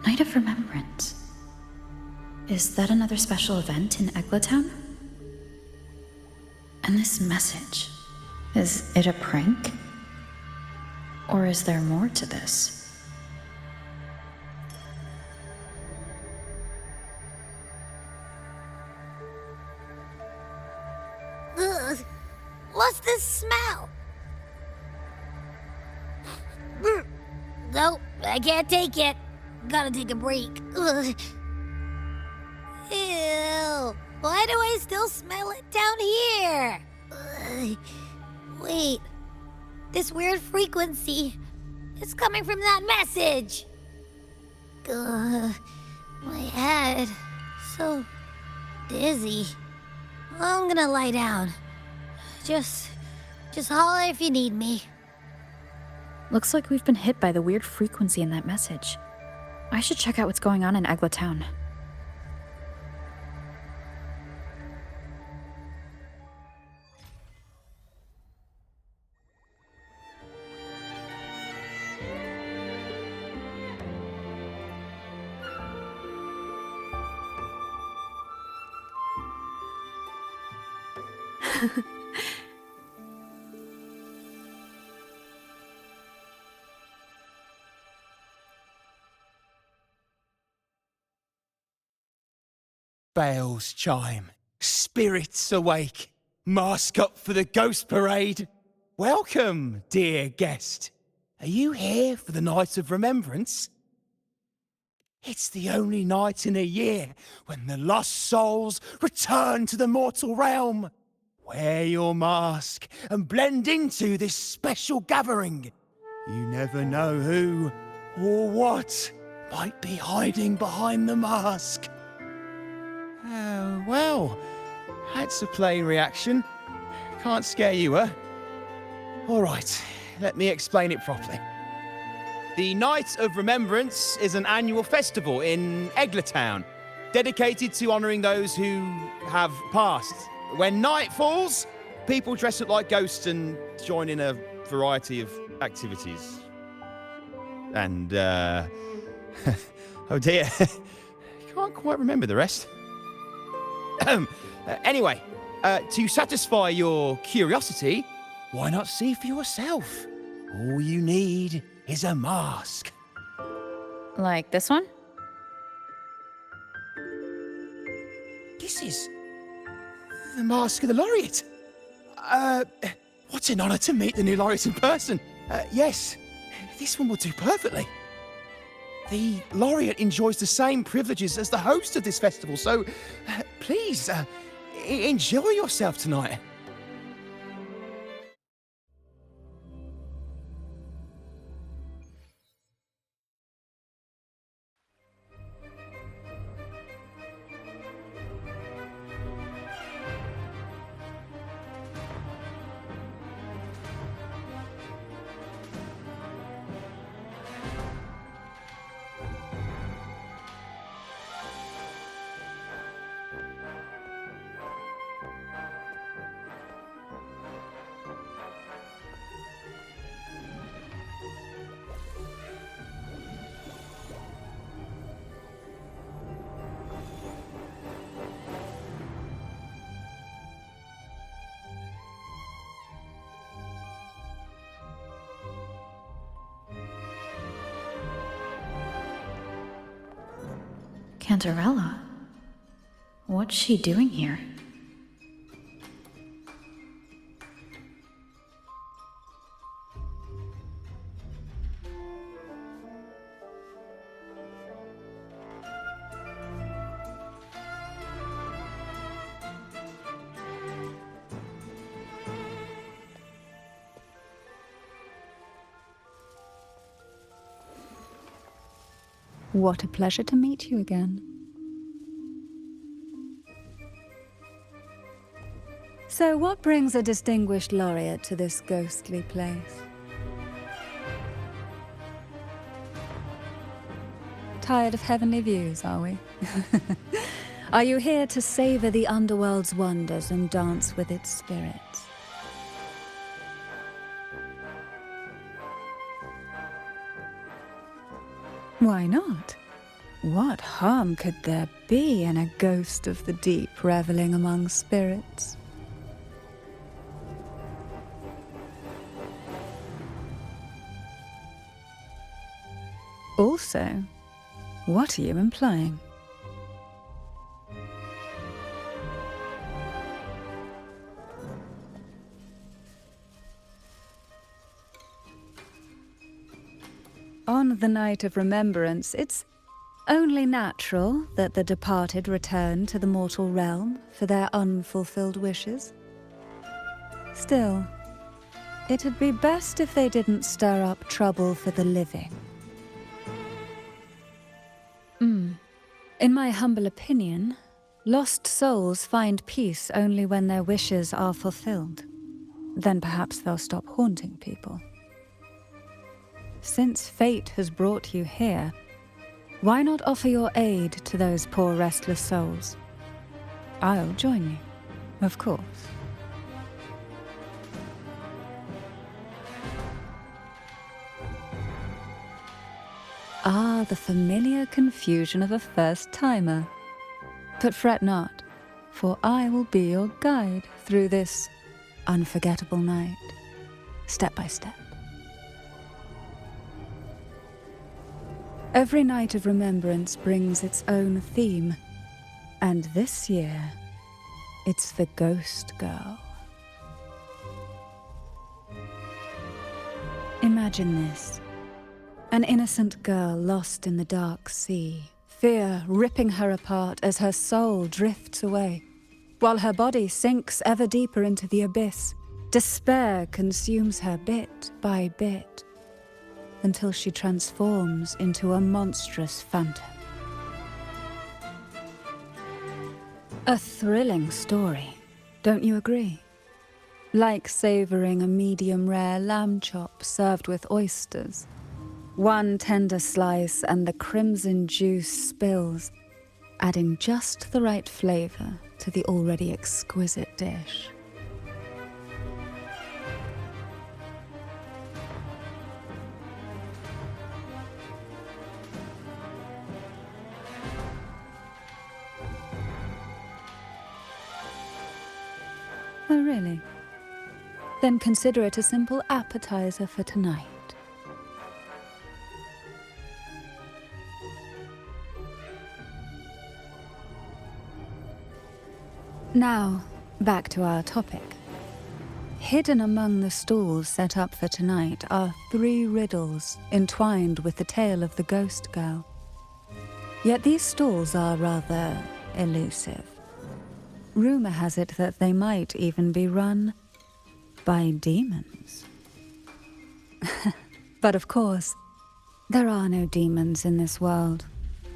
Night of Remembrance. Is that another special event in Eglatown? And this message, is it a prank? Or is there more to this? Ugh. What's this smell? Nope, I can't take it. Gotta take a break. Ugh. Ew. Why do I still smell it down here? Ugh. Wait. This weird frequency. It's coming from that message. Ugh. My head. So dizzy. I'm gonna lie down. Just holler if you need me. Looks like we've been hit by the weird frequency in that message. I should check out what's going on in Eglatown. Bells chime, spirits awake, mask up for the ghost parade. Welcome, dear guest. Are you here for the Night of Remembrance? It's the only night in a year when the lost souls return to the mortal realm. Wear your mask and blend into this special gathering. You never know who or what might be hiding behind the mask. Well, that's a plain reaction. Can't scare you, huh? All right, let me explain it properly. The Night of Remembrance is an annual festival in Eglatown, dedicated to honouring those who have passed. When night falls, people dress up like ghosts and join in a variety of activities. And, oh dear, can't quite remember the rest. Anyway, to satisfy your curiosity, why not see for yourself? All you need is a mask. Like this one? This is the mask of the laureate. What an honour to meet the new laureate in person. Yes, this one will do perfectly. The laureate enjoys the same privileges as the host of this festival, so please, enjoy yourself tonight. Cantarella? What's she doing here? What a pleasure to meet you again. So what brings a distinguished laureate to this ghostly place? Tired of heavenly views, are we? Are you here to savor the underworld's wonders and dance with its spirits? Why not? What harm could there be in a ghost of the deep reveling among spirits? Also, what are you implying? On the night of remembrance, it's only natural that the departed return to the mortal realm for their unfulfilled wishes. Still, it'd be best if they didn't stir up trouble for the living. In my humble opinion, lost souls find peace only when their wishes are fulfilled. Then perhaps they'll stop haunting people. Since fate has brought you here, why not offer your aid to those poor restless souls? I'll join you, of course. Ah, the familiar confusion of a first-timer. But fret not, for I will be your guide through this unforgettable night, step by step. Every night of remembrance brings its own theme, and this year, it's the Ghost Girl. Imagine this. An innocent girl lost in the dark sea, fear ripping her apart as her soul drifts away, while her body sinks ever deeper into the abyss. Despair consumes her bit by bit, until she transforms into a monstrous phantom. A thrilling story, don't you agree? Like savoring a medium-rare lamb chop served with oysters. One tender slice and the crimson juice spills, adding just the right flavor to the already exquisite dish. Oh, really? Then consider it a simple appetizer for tonight. Now, back to our topic. Hidden among the stalls set up for tonight are 3 riddles entwined with the tale of the Ghost Girl. Yet these stalls are rather elusive. Rumor has it that they might even be run by demons. But of course, there are no demons in this world,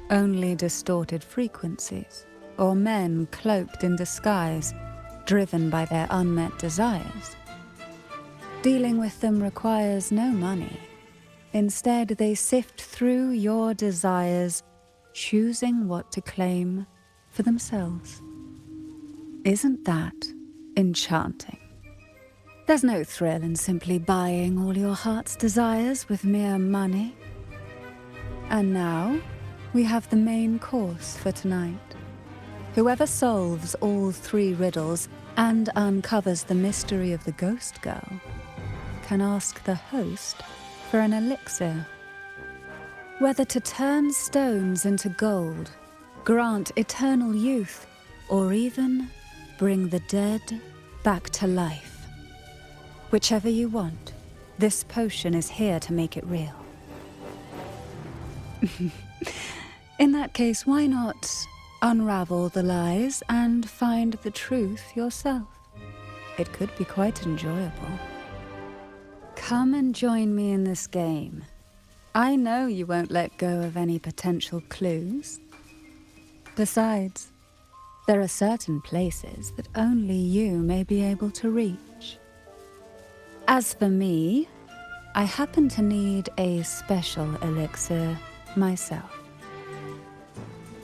only distorted frequencies, or men cloaked in disguise, driven by their unmet desires. Dealing with them requires no money. Instead, they sift through your desires, choosing what to claim for themselves. Isn't that enchanting? There's no thrill in simply buying all your heart's desires with mere money. And now, we have the main course for tonight. Whoever solves all 3 riddles and uncovers the mystery of the Ghost Girl can ask the host for an elixir. Whether to turn stones into gold, grant eternal youth, or even bring the dead back to life. Whichever you want, this potion is here to make it real. In that case, why not unravel the lies and find the truth yourself? It could be quite enjoyable. Come and join me in this game. I know you won't let go of any potential clues. Besides, there are certain places that only you may be able to reach. As for me, I happen to need a special elixir myself.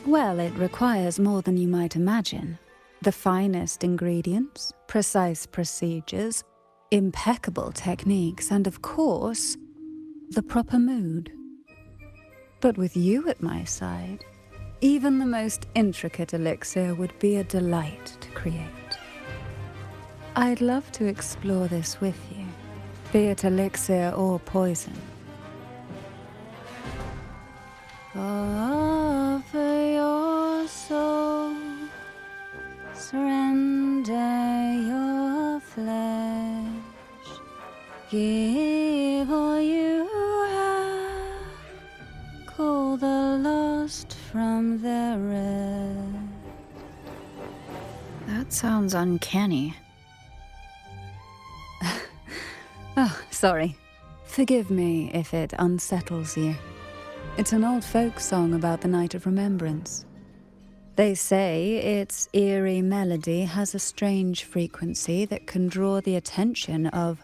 Well, it requires more than you might imagine. The finest ingredients, precise procedures, impeccable techniques, and of course, the proper mood. But with you at my side, even the most intricate elixir would be a delight to create. I'd love to explore this with you, be it elixir or poison. Offer your soul, surrender your flesh, give all you have, call the lost from their rest. That sounds uncanny. Oh, sorry. Forgive me if it unsettles you. It's an old folk song about the Night of Remembrance. They say its eerie melody has a strange frequency that can draw the attention of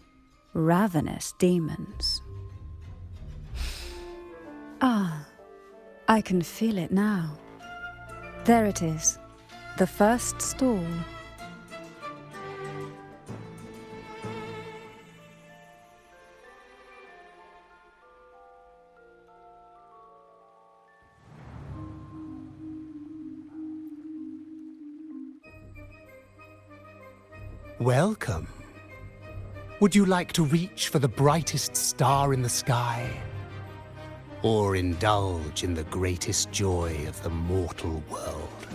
ravenous demons. Ah, I can feel it now. There it is, the first stall. Welcome. Would you like to reach for the brightest star in the sky? Or indulge in the greatest joy of the mortal world?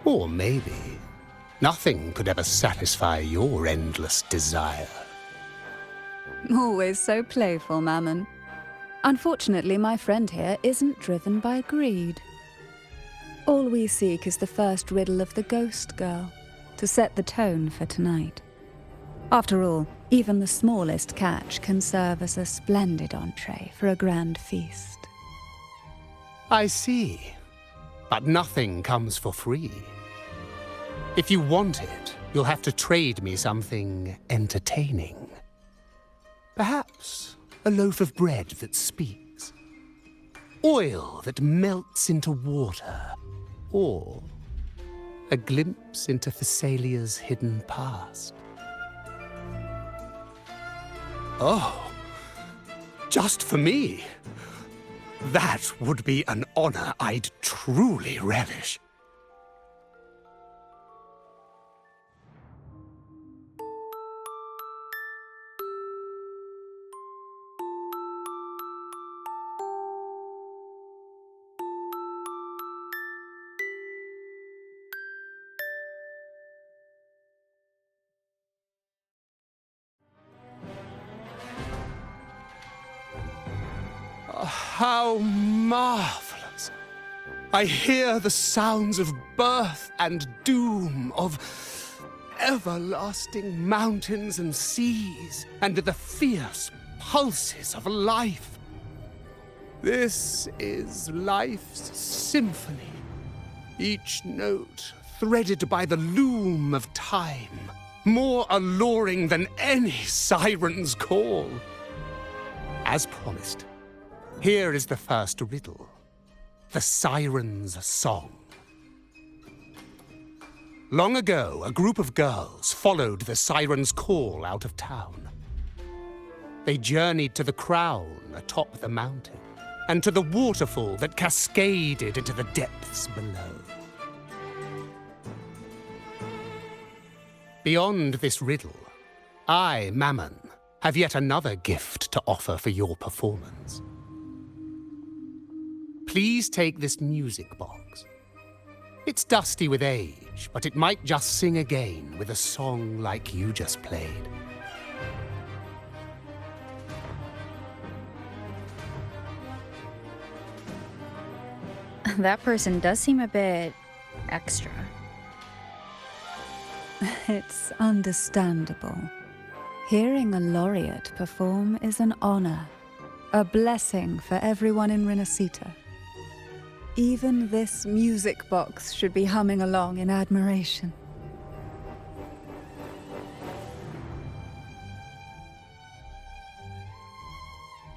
Or maybe nothing could ever satisfy your endless desire. Always so playful, Mammon. Unfortunately, my friend here isn't driven by greed. All we seek is the first riddle of the Ghost Girl, to set the tone for tonight. After all, even the smallest catch can serve as a splendid entree for a grand feast. I see. But nothing comes for free. If you want it, you'll have to trade me something entertaining. Perhaps a loaf of bread that speaks. Oil that melts into water. Or a glimpse into Thessalia's hidden past. Oh, just for me? That would be an honor I'd truly relish. How marvelous! I hear the sounds of birth and doom, of everlasting mountains and seas, and the fierce pulses of life. This is life's symphony, each note threaded by the loom of time, more alluring than any siren's call. As promised, here is the first riddle, the Siren's Song. Long ago, a group of girls followed the Siren's call out of town. They journeyed to the crown atop the mountain, and to the waterfall that cascaded into the depths below. Beyond this riddle, I, Mammon, have yet another gift to offer for your performance. Please take this music box. It's dusty with age, but it might just sing again with a song like you just played. That person does seem a bit extra. It's understandable. Hearing a laureate perform is an honor, a blessing for everyone in Renacita. Even this music box should be humming along in admiration.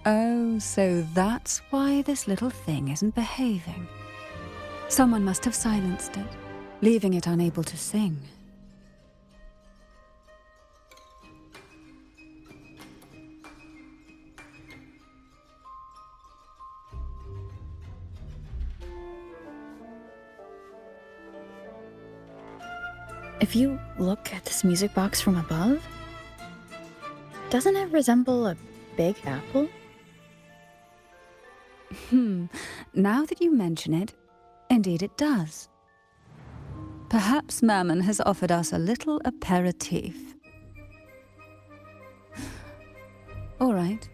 Oh, so that's why this little thing isn't behaving. Someone must have silenced it, leaving it unable to sing. If you look at this music box from above, doesn't it resemble a big apple? Now that you mention it, indeed it does. Perhaps Mammon has offered us a little aperitif. All right.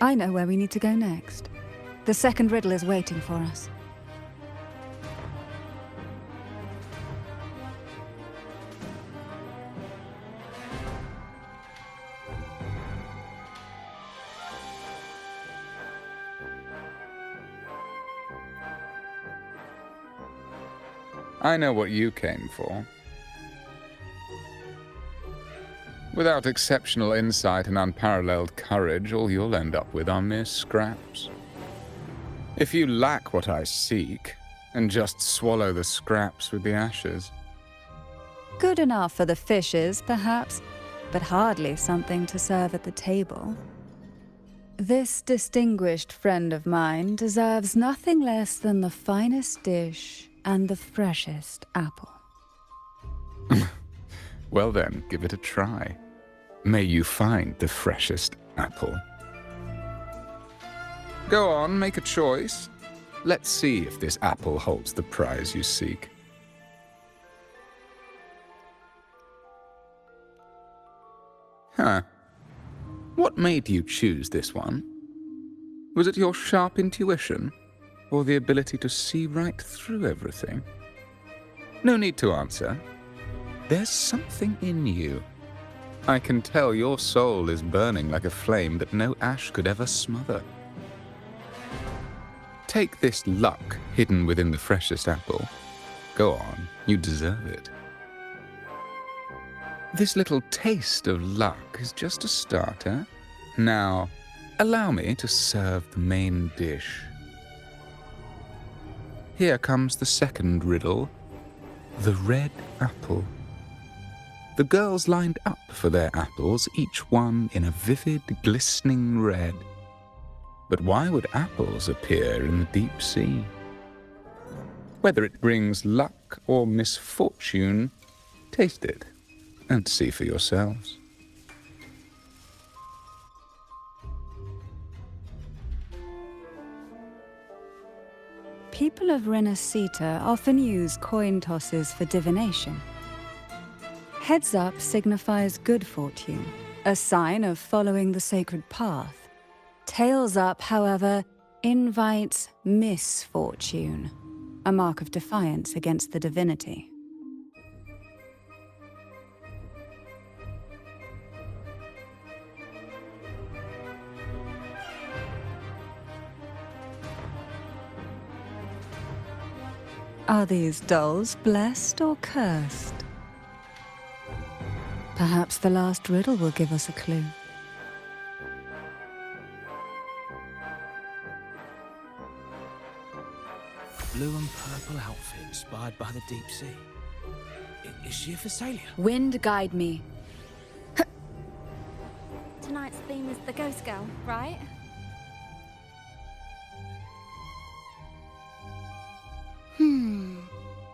I know where we need to go next. The second riddle is waiting for us. I know what you came for. Without exceptional insight and unparalleled courage, all you'll end up with are mere scraps. If you lack what I seek, then just swallow the scraps with the ashes. Good enough for the fishes, perhaps, but hardly something to serve at the table. This distinguished friend of mine deserves nothing less than the finest dish and the freshest apple. Well then, give it a try. May you find the freshest apple. Go on, make a choice. Let's see if this apple holds the prize you seek. Huh. What made you choose this one? Was it your sharp intuition, or the ability to see right through everything? No need to answer. There's something in you. I can tell your soul is burning like a flame that no ash could ever smother. Take this luck hidden within the freshest apple. Go on, you deserve it. This little taste of luck is just a starter. Now, allow me to serve the main dish. Here comes the second riddle. The red apple. The girls lined up for their apples, each one in a vivid, glistening red. But why would apples appear in the deep sea? Whether it brings luck or misfortune, taste it and see for yourselves. People of Renacita often use coin tosses for divination. Heads up signifies good fortune, a sign of following the sacred path. Tails up, however, invites misfortune, a mark of defiance against the divinity. Are these dolls blessed or cursed? Perhaps the last riddle will give us a clue. Blue and purple outfit inspired by the deep sea. Is she a Phasalia? Wind guide me. Tonight's theme is the Ghost Girl, right?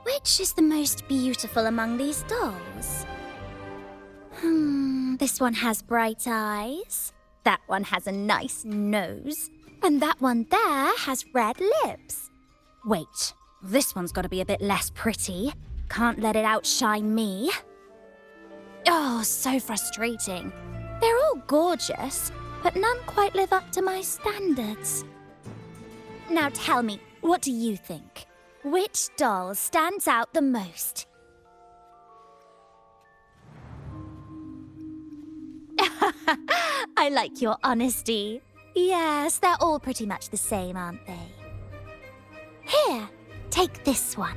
Which is the most beautiful among these dolls? This one has bright eyes. That one has a nice nose. And that one there has red lips. Wait, this one's got to be a bit less pretty. Can't let it outshine me. Oh, so frustrating. They're all gorgeous, but none quite live up to my standards. Now tell me, what do you think? Which doll stands out the most? I like your honesty. Yes, they're all pretty much the same, aren't they? Here, take this one.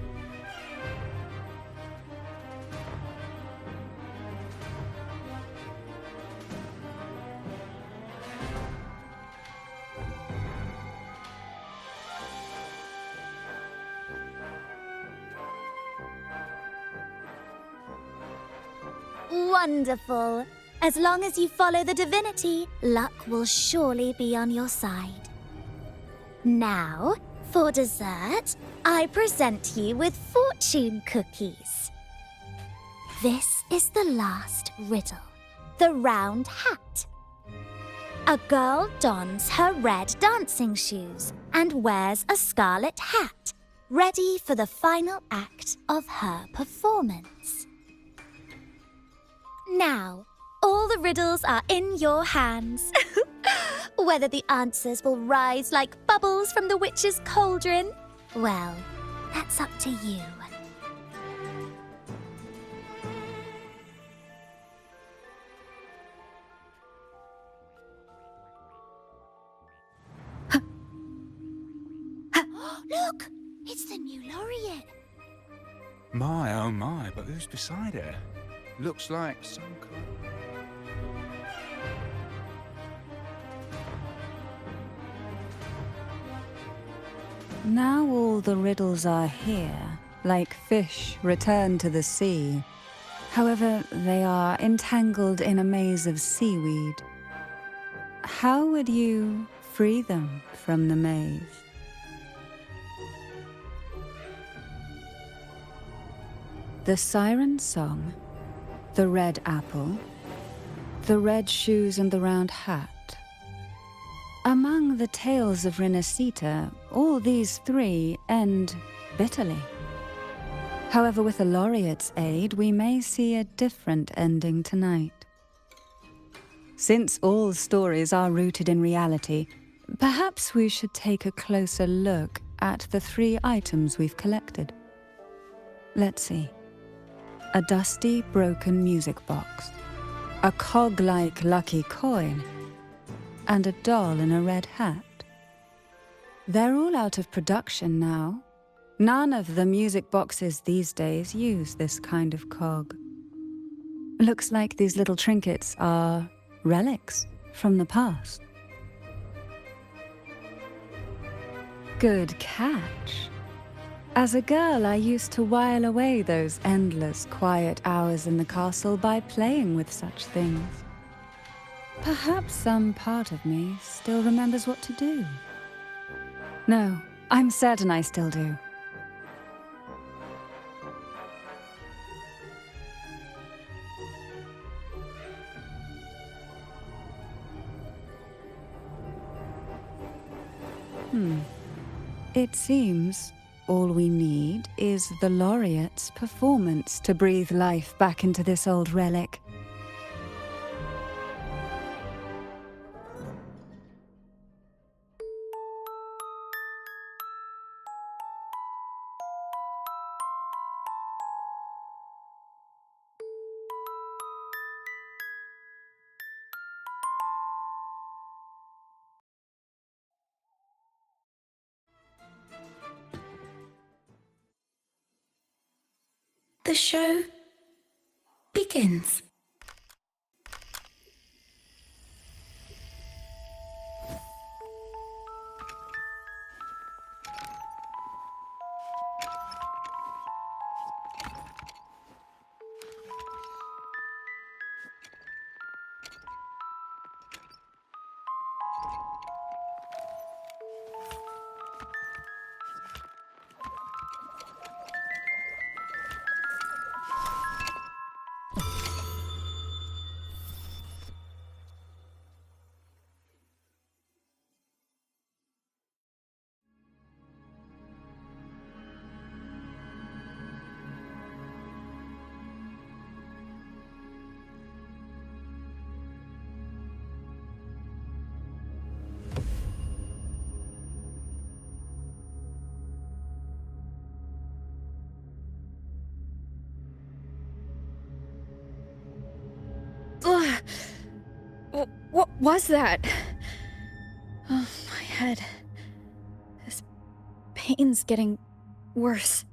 Wonderful. As long as you follow the divinity, luck will surely be on your side. Now, for dessert, I present you with fortune cookies. This is the last riddle. The round hat. A girl dons her red dancing shoes and wears a scarlet hat, ready for the final act of her performance. Now, all the riddles are in your hands. Whether the answers will rise like bubbles from the witch's cauldron, well, that's up to you. Look! It's the new laureate. My, oh my, but who's beside her? Looks like some kind. Now all the riddles are here, like fish returned to the sea. However, they are entangled in a maze of seaweed. How would you free them from the maze? The siren song, the red apple, the red shoes and the round hat. Among the tales of Renacita, all these three end bitterly. However, with the laureate's aid, we may see a different ending tonight. Since all stories are rooted in reality, perhaps we should take a closer look at the three items we've collected. Let's see. A dusty, broken music box, a cog-like lucky coin, and a doll in a red hat. They're all out of production now. None of the music boxes these days use this kind of cog. Looks like these little trinkets are relics from the past. Good catch. As a girl, I used to while away those endless, quiet hours in the castle by playing with such things. Perhaps some part of me still remembers what to do. No, I'm certain I still do. It seems all we need is the laureate's performance to breathe life back into this old relic. The show begins. Ugh. What was that? Oh, my head. This pain's getting worse.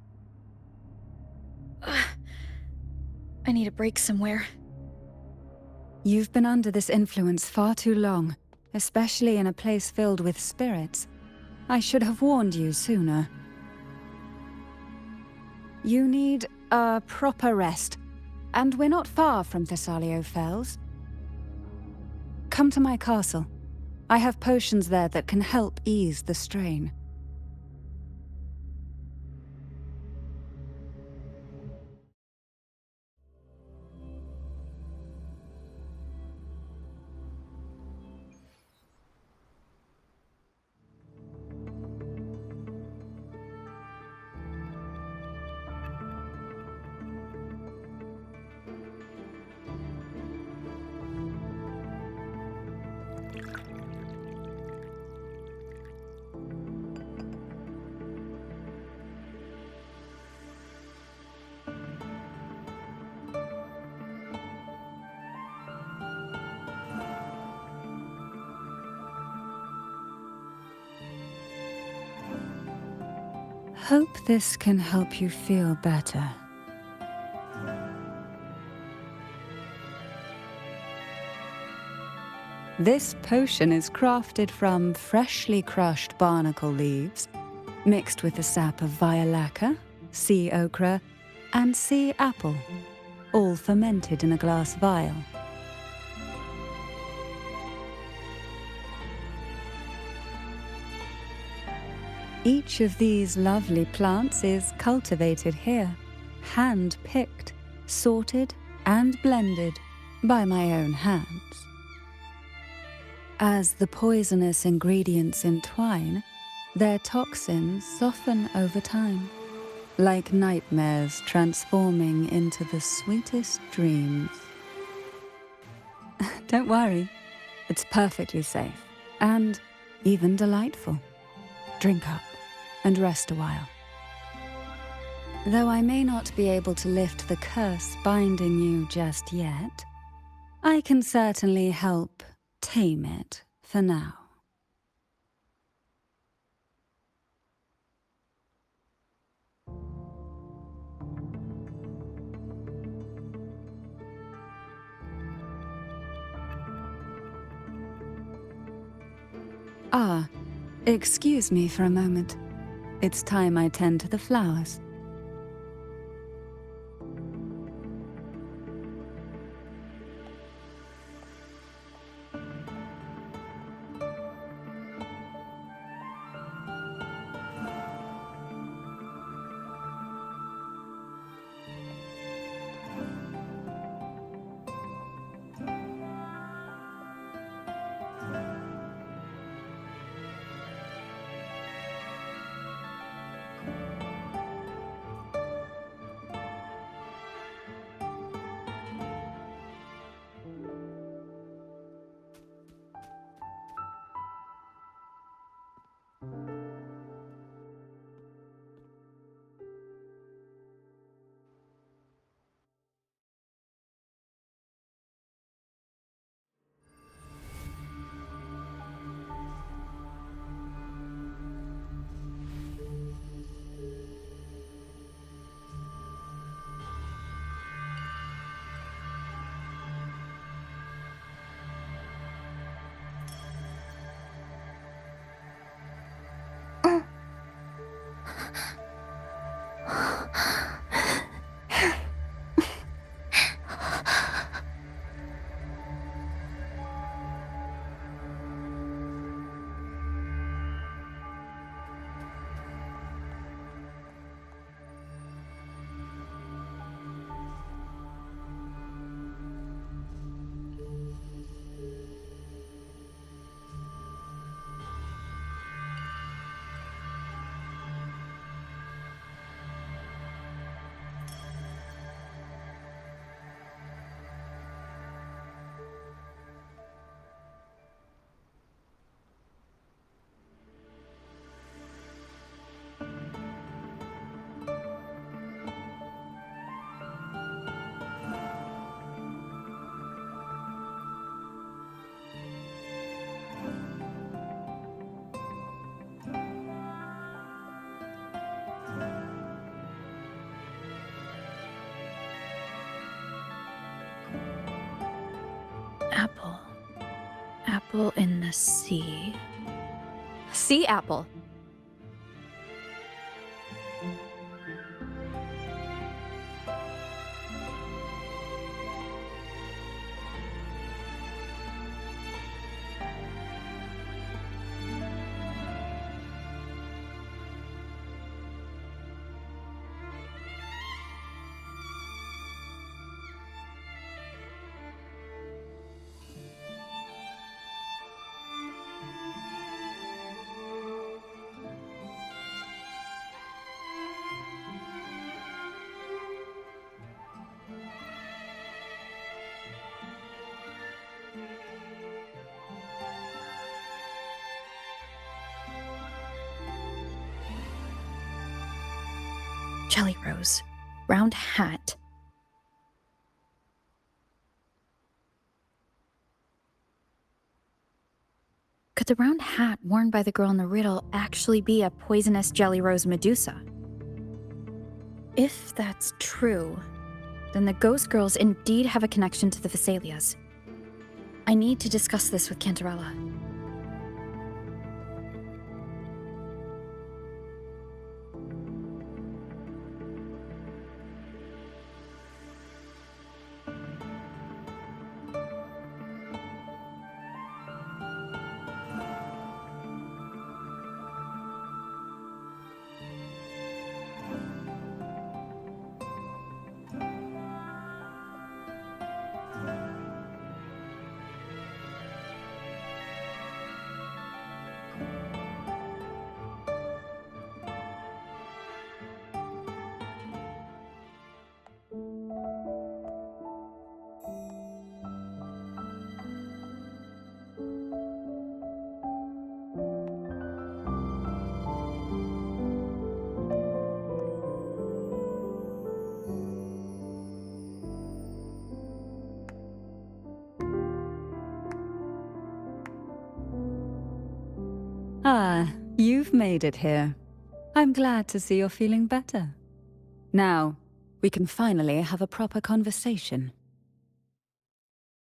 Ugh. I need a break somewhere. You've been under this influence far too long, especially in a place filled with spirits. I should have warned you sooner. You need a proper rest, and we're not far from Thessalio Fells. Come to my castle. I have potions there that can help ease the strain. hope this can help you feel better. This potion is crafted from freshly crushed barnacle leaves, mixed with the sap of violaca, sea ochre, and sea apple, all fermented in a glass vial. Each of these lovely plants is cultivated here, hand-picked, sorted, and blended by my own hands. As the poisonous ingredients entwine, their toxins soften over time, like nightmares transforming into the sweetest dreams. Don't worry, it's perfectly safe and even delightful. Drink up and rest a while. Though I may not be able to lift the curse binding you just yet, I can certainly help tame it for now. Ah, excuse me for a moment. It's time I tend to the flowers. Apple. Apple in the sea. Sea apple. Jelly rose. Round hat. Could the round hat worn by the girl in the riddle actually be a poisonous jelly rose Medusa? If that's true, then the Ghost Girls indeed have a connection to the Vesalias. I need to discuss this with Cantarella. Ah, you've made it here. I'm glad to see you're feeling better. Now, we can finally have a proper conversation.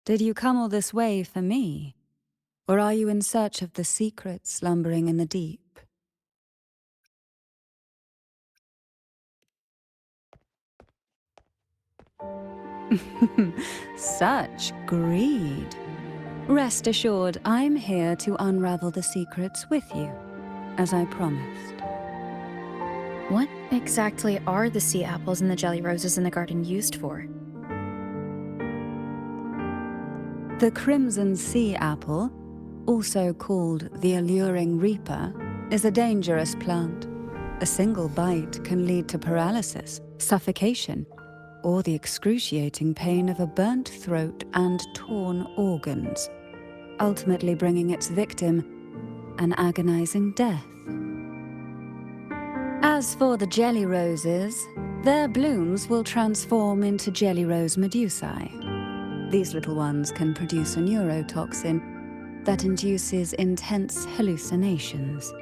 Did you come all this way for me? Or are you in search of the secret slumbering in the deep? Such greed. Rest assured, I'm here to unravel the secrets with you, as I promised. What exactly are the sea apples and the jelly roses in the garden used for? The crimson sea apple, also called the alluring reaper, is a dangerous plant. A single bite can lead to paralysis, suffocation, or the excruciating pain of a burnt throat and torn organs, ultimately bringing its victim an agonizing death. As for the jelly roses, their blooms will transform into jelly rose medusae. These little ones can produce a neurotoxin that induces intense hallucinations,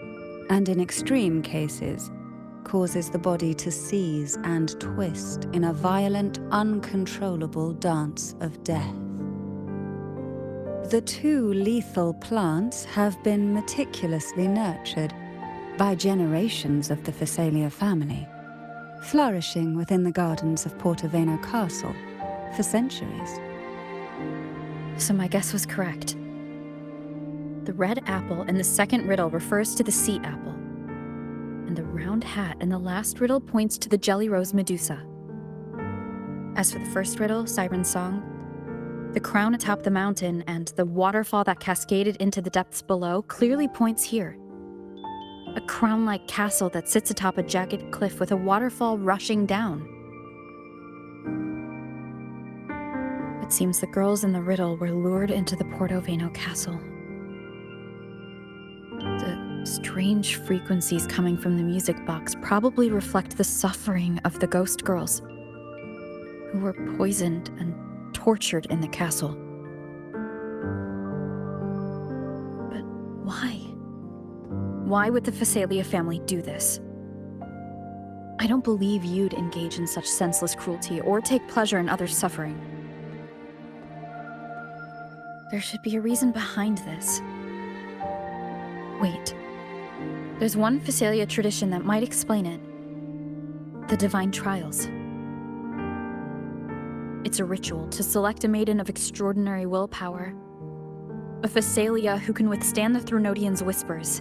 and in extreme cases, causes the body to seize and twist in a violent, uncontrollable dance of death. The two lethal plants have been meticulously nurtured by generations of the Phasalia family, flourishing within the gardens of Portoveno Castle for centuries. So my guess was correct. The red apple in the second riddle refers to the sea apple, and the round hat in the last riddle points to the jelly rose Medusa. As for the first riddle, Siren's Song, the crown atop the mountain and the waterfall that cascaded into the depths below clearly points here. A crown-like castle that sits atop a jagged cliff with a waterfall rushing down. It seems the girls in the riddle were lured into the Portoveno castle. The strange frequencies coming from the music box probably reflect the suffering of the ghost girls, who were poisoned and tortured in the castle. But why? Why would the Phasalia family do this? I don't believe you'd engage in such senseless cruelty or take pleasure in others' suffering. There should be a reason behind this. Wait. There's one Phasalia tradition that might explain it. The Divine Trials. It's a ritual to select a maiden of extraordinary willpower. A Phasalia who can withstand the Thronodians' whispers.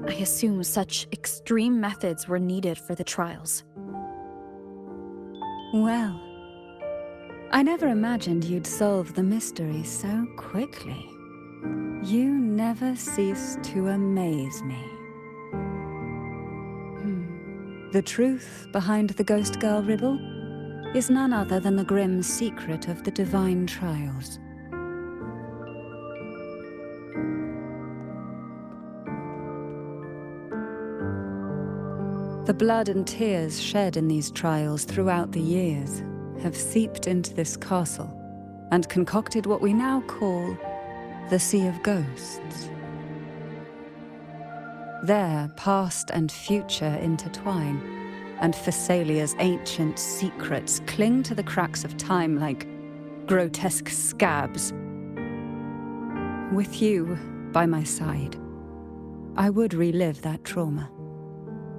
I assume such extreme methods were needed for the trials. Well, I never imagined you'd solve the mystery so quickly. You never cease to amaze me. The truth behind the Ghost Girl riddle is none other than the grim secret of the Divine Trials. The blood and tears shed in these trials throughout the years have seeped into this castle and concocted what we now call the Sea of Ghosts. There, past and future intertwine, and Thessalia's ancient secrets cling to the cracks of time like grotesque scabs. With you by my side, I would relive that trauma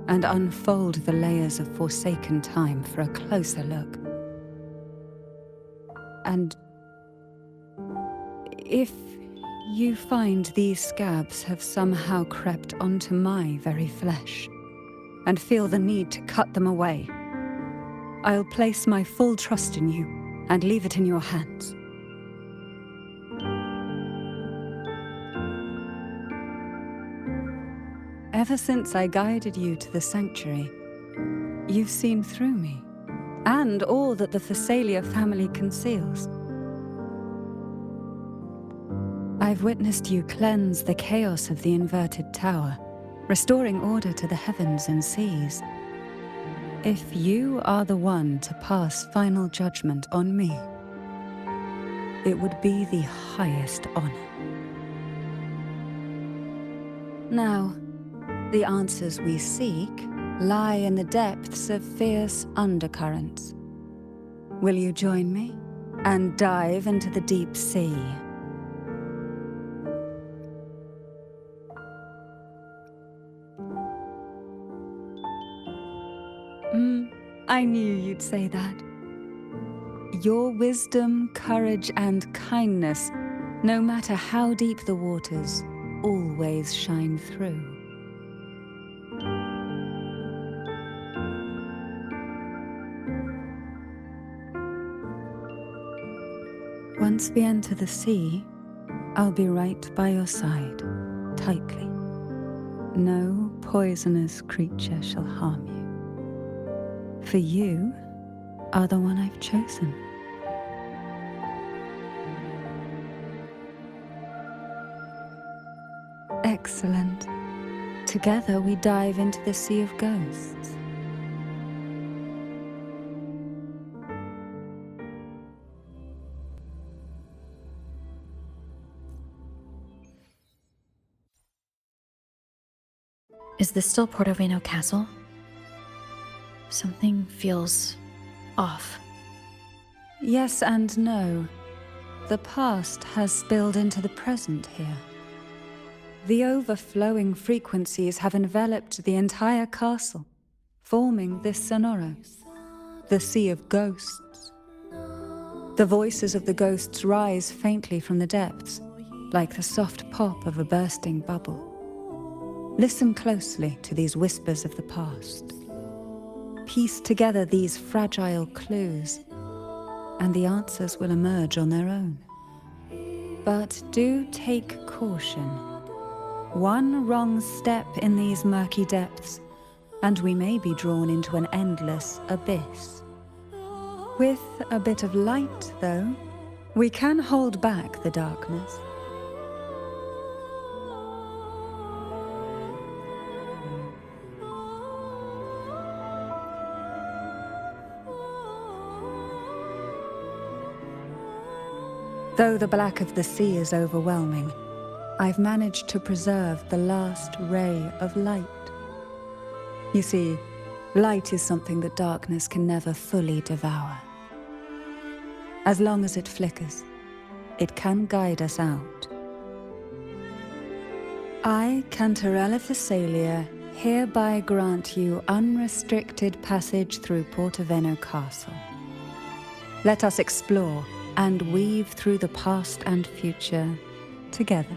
and unfold the layers of forsaken time for a closer look. And if you find these scabs have somehow crept onto my very flesh and feel the need to cut them away, I'll place my full trust in you and leave it in your hands. Ever since I guided you to the sanctuary, you've seen through me, and all that the Thessalia family conceals. I've witnessed you cleanse the chaos of the inverted tower, restoring order to the heavens and seas. If you are the one to pass final judgment on me, it would be the highest honor. Now, the answers we seek lie in the depths of fierce undercurrents. Will you join me and dive into the deep sea? I knew you'd say that. Your wisdom, courage, and kindness, no matter how deep the waters, always shine through. Once we enter the sea, I'll be right by your side, tightly. No poisonous creature shall harm you. For you are the one I've chosen. Excellent. Together we dive into the Sea of Ghosts. Is this still Portoveno Castle? Something feels off. Yes and no. The past has spilled into the present here. The overflowing frequencies have enveloped the entire castle, forming this Sonoro, the Sea of Ghosts. The voices of the ghosts rise faintly from the depths, like the soft pop of a bursting bubble. Listen closely to these whispers of the past. Piece together these fragile clues, and the answers will emerge on their own. But do take caution. One wrong step in these murky depths, and we may be drawn into an endless abyss. With a bit of light, though, we can hold back the darkness. Though the black of the sea is overwhelming, I've managed to preserve the last ray of light. You see, light is something that darkness can never fully devour. As long as it flickers, it can guide us out. I, Cantarella Thessalia, hereby grant you unrestricted passage through Portoveno Castle. Let us explore and weave through the past and future together.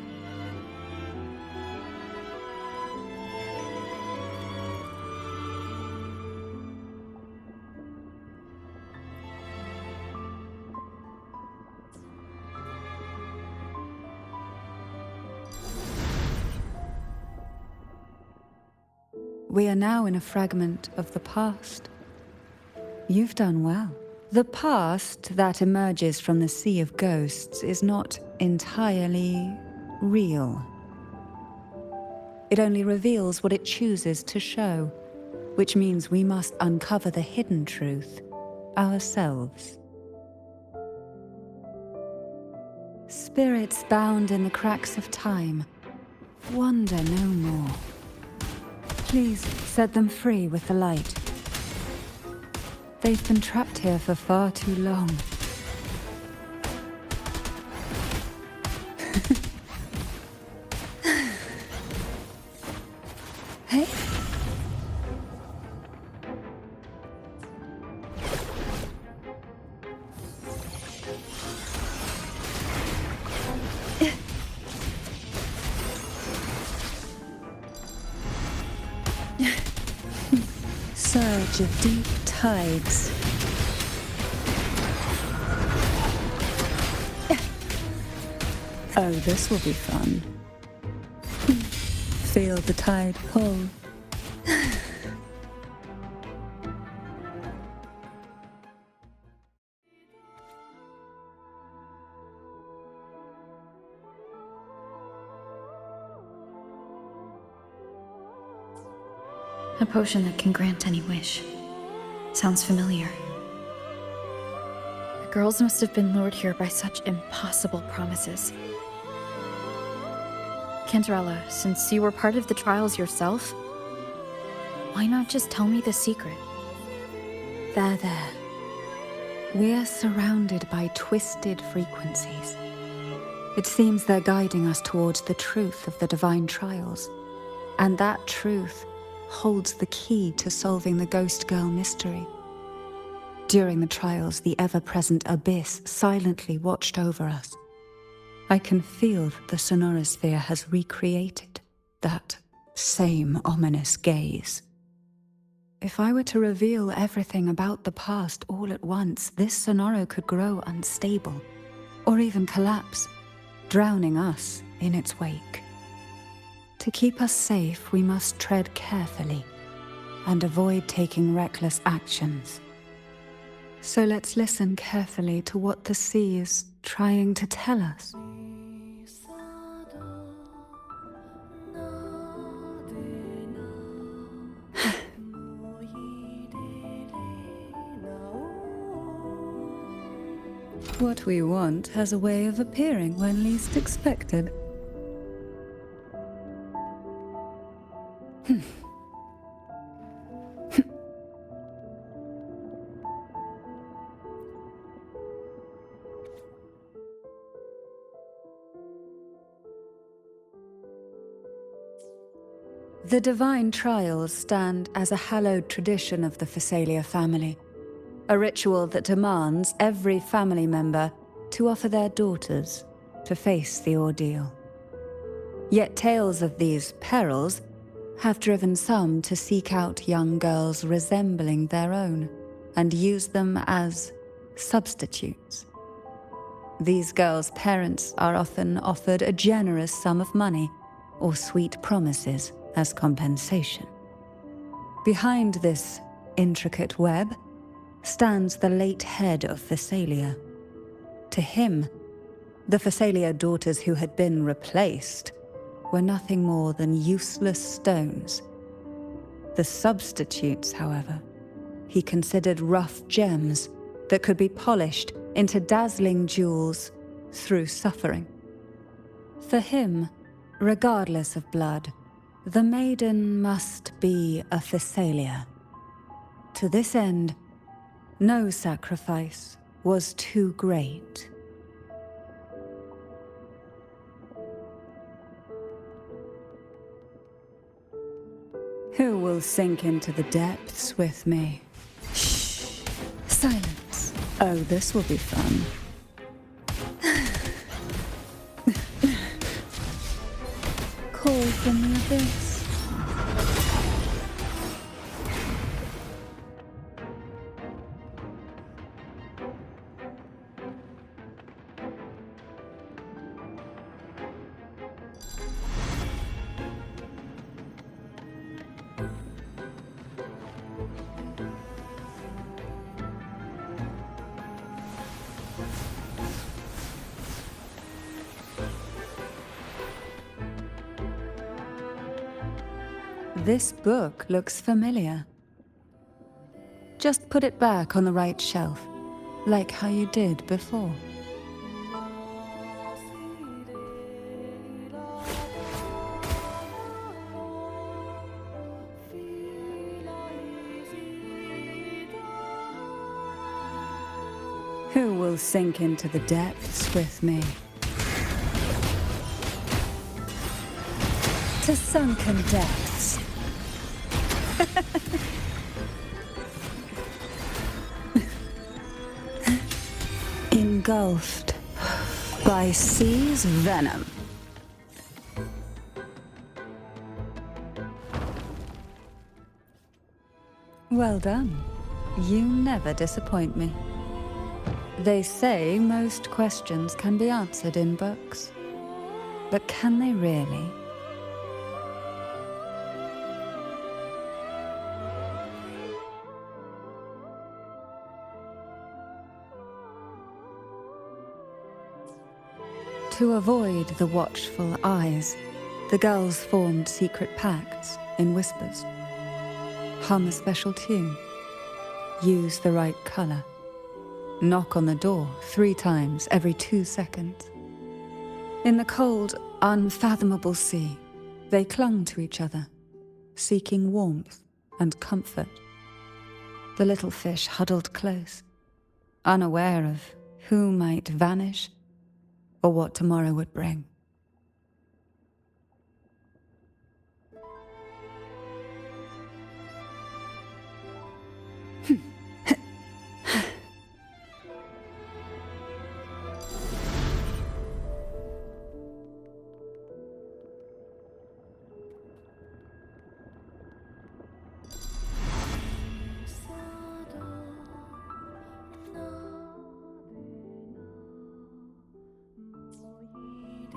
We are now in a fragment of the past. You've done well. The past that emerges from the Sea of Ghosts is not entirely real. It only reveals what it chooses to show, which means we must uncover the hidden truth ourselves. Spirits bound in the cracks of time, wander no more. Please set them free with the light. They've been trapped here for far too long. Hey? Surge of deep tides. Oh, this will be fun. Feel the tide pull. A potion that can grant any wish. Sounds familiar. The girls must have been lured here by such impossible promises. Cantarella, since you were part of the trials yourself, why not just tell me the secret? There. We're surrounded by twisted frequencies. It seems they're guiding us towards the truth of the divine trials. And that truth holds the key to solving the Ghost Girl mystery. During the trials, the ever-present abyss silently watched over us. I can feel that the sonorosphere has recreated that same ominous gaze. If I were to reveal everything about the past all at once, this sonoro could grow unstable, or even collapse, drowning us in its wake. To keep us safe, we must tread carefully and avoid taking reckless actions. So let's listen carefully to what the sea is trying to tell us. What we want has a way of appearing when least expected. The divine trials stand as a hallowed tradition of the Phasalia family, a ritual that demands every family member to offer their daughters to face the ordeal. Yet tales of these perils have driven some to seek out young girls resembling their own and use them as substitutes. These girls' parents are often offered a generous sum of money or sweet promises as compensation. Behind this intricate web stands the late head of Phasalia. To him, the Phasalia daughters who had been replaced were nothing more than useless stones. The substitutes, however, he considered rough gems that could be polished into dazzling jewels through suffering. For him, regardless of blood, the maiden must be a Phasalia. To this end, no sacrifice was too great. Who will sink into the depths with me? Shh! Silence. Oh, this will be fun. Call from the abyss. This book looks familiar. Just put it back on the right shelf, like how you did before. Who will sink into the depths with me? To sunken depths. Engulfed by sea's venom. Well done. You never disappoint me. They say most questions can be answered in books. But can they really? To avoid the watchful eyes, the girls formed secret pacts in whispers. Hum a special tune. Use the right color. Knock on the door 3 times every 2 seconds. In the cold, unfathomable sea, they clung to each other, seeking warmth and comfort. The little fish huddled close, unaware of who might vanish or what tomorrow would bring.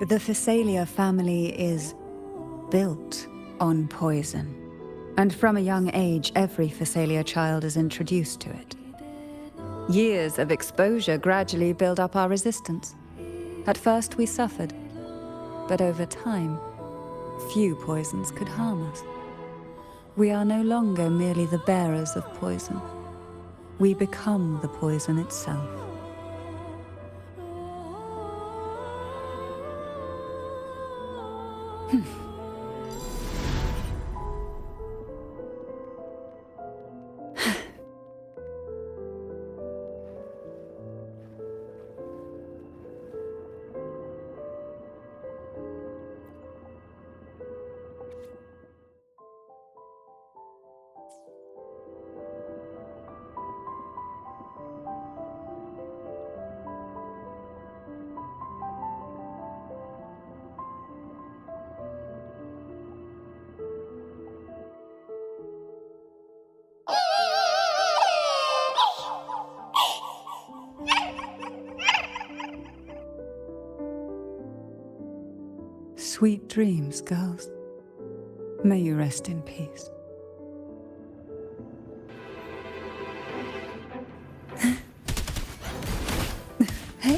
The Physalia family is built on poison, and from a young age, every Physalia child is introduced to it. Years of exposure gradually build up our resistance. At first we suffered, but over time, few poisons could harm us. We are no longer merely the bearers of poison. We become the poison itself. Sweet dreams, girls. May you rest in peace. Hey?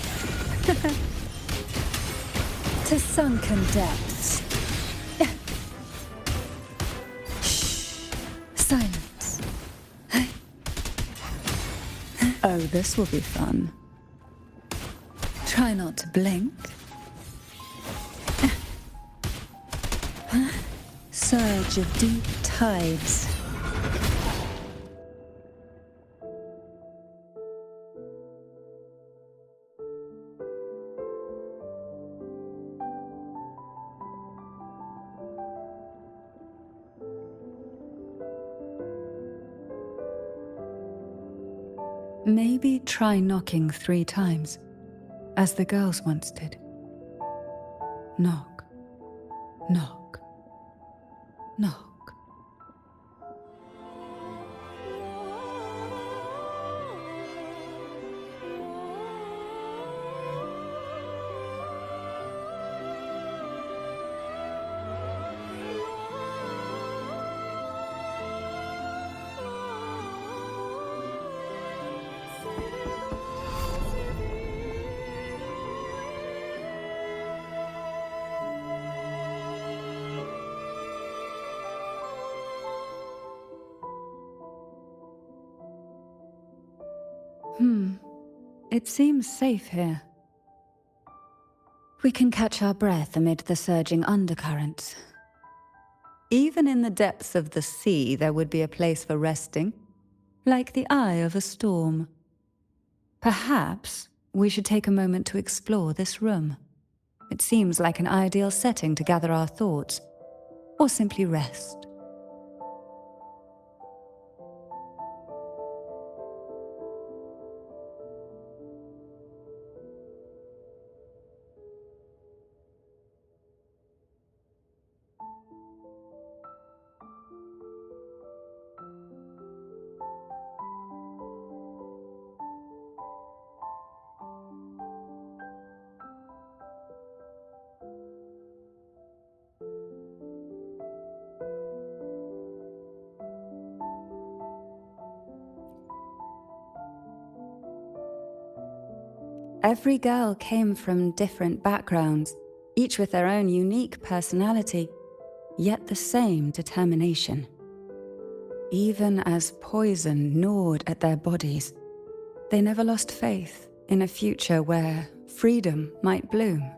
To sunken depths. Shh. Silence. Oh, this will be fun. Try not to blink. Surge of deep tides. Maybe try knocking 3 times, as the girls once did. Knock, knock, knock. It seems safe here. We can catch our breath amid the surging undercurrents. Even in the depths of the sea, there would be a place for resting, like the eye of a storm. Perhaps we should take a moment to explore this room. It seems like an ideal setting to gather our thoughts, or simply rest. Every girl came from different backgrounds, each with their own unique personality, yet the same determination. Even as poison gnawed at their bodies, they never lost faith in a future where freedom might bloom.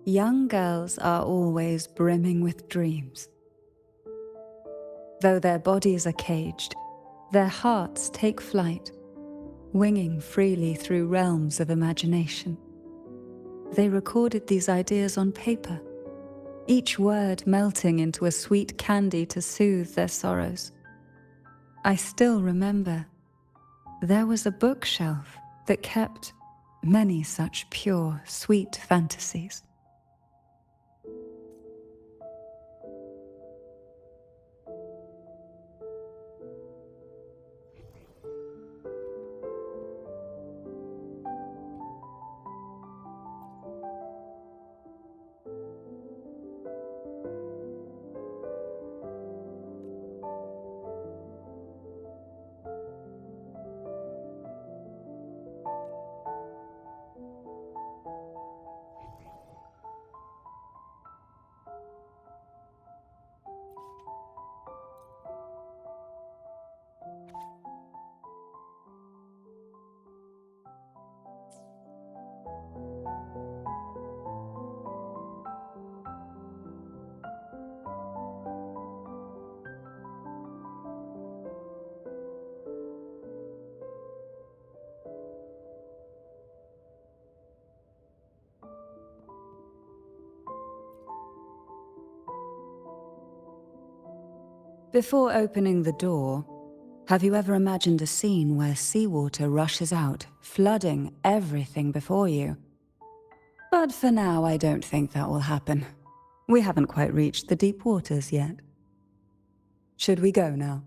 Young girls are always brimming with dreams. Though their bodies are caged, their hearts take flight, winging freely through realms of imagination. They recorded these ideas on paper, each word melting into a sweet candy to soothe their sorrows. I still remember there was a bookshelf that kept many such pure, sweet fantasies. Before opening the door, have you ever imagined a scene where seawater rushes out, flooding everything before you? But for now, I don't think that will happen. We haven't quite reached the deep waters yet. Should we go now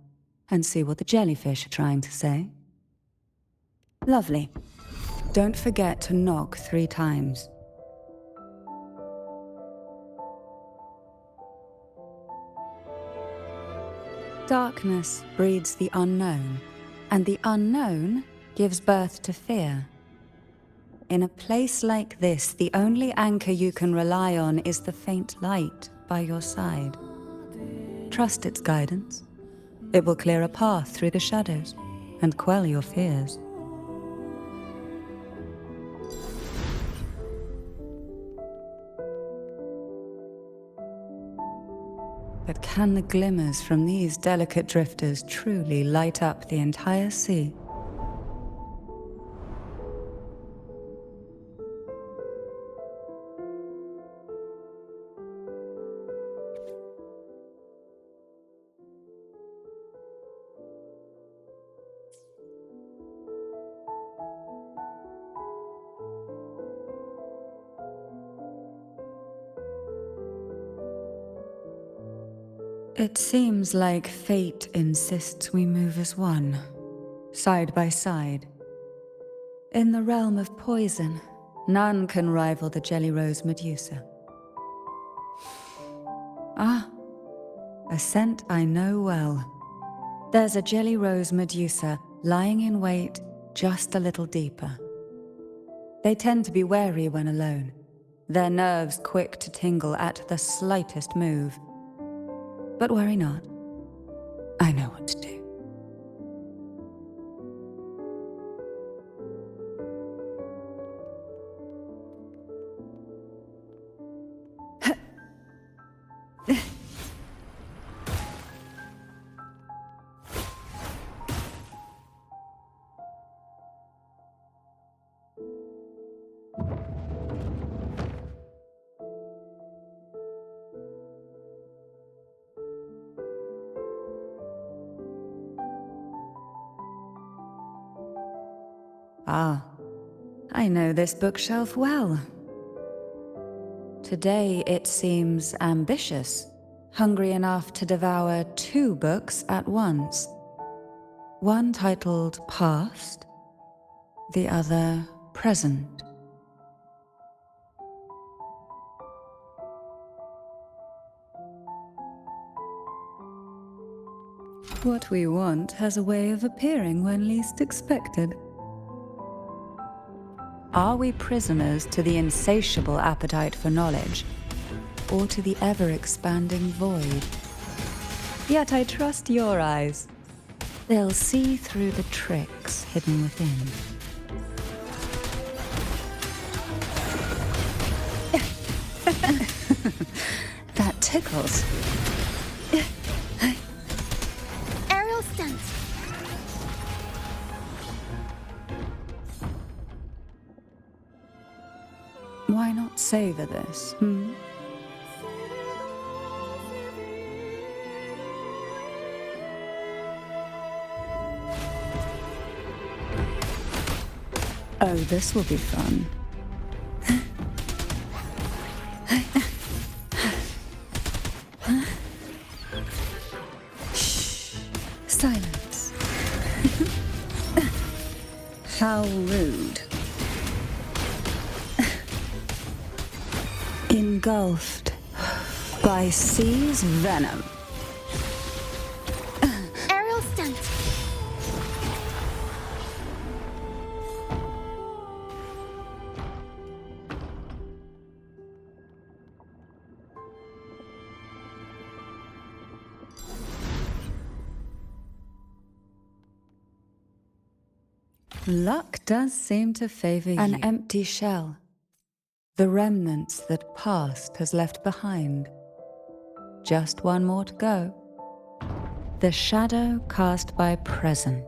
and see what the jellyfish are trying to say? Lovely. Don't forget to knock 3 times. Darkness breeds the unknown, and the unknown gives birth to fear. In a place like this, the only anchor you can rely on is the faint light by your side. Trust its guidance. It will clear a path through the shadows and quell your fears. But can the glimmers from these delicate drifters truly light up the entire sea? It seems like fate insists we move as one, side by side. In the realm of poison, none can rival the Jelly Rose Medusa. Ah, a scent I know well. There's a Jelly Rose Medusa lying in wait just a little deeper. They tend to be wary when alone, their nerves quick to tingle at the slightest move. But worry not. I know what to do. Ah, I know this bookshelf well. Today it seems ambitious, hungry enough to devour 2 books at once. One titled Past, the other Present. What we want has a way of appearing when least expected. Are we prisoners to the insatiable appetite for knowledge, or to the ever-expanding void? Yet I trust your eyes. They'll see through the tricks hidden within. That tickles. Aerial stunt. Why not savor this, hmm? Oh, this will be fun. Shh. Silence. How rude. Engulfed by sea's venom. Aerial stunt. Luck does seem to favor you. An empty shell. The remnants that past has left behind. Just one more to go. The shadow cast by present.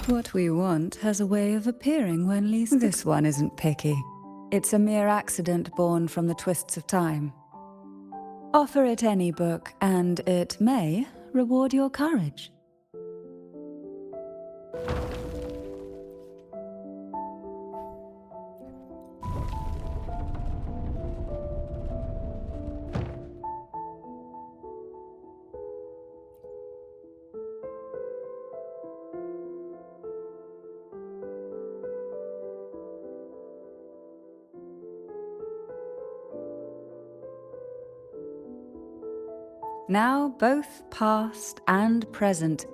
What we want has a way of appearing when least... This one isn't picky. It's a mere accident born from the twists of time. Offer it any book, and it may reward your courage. Now both past and present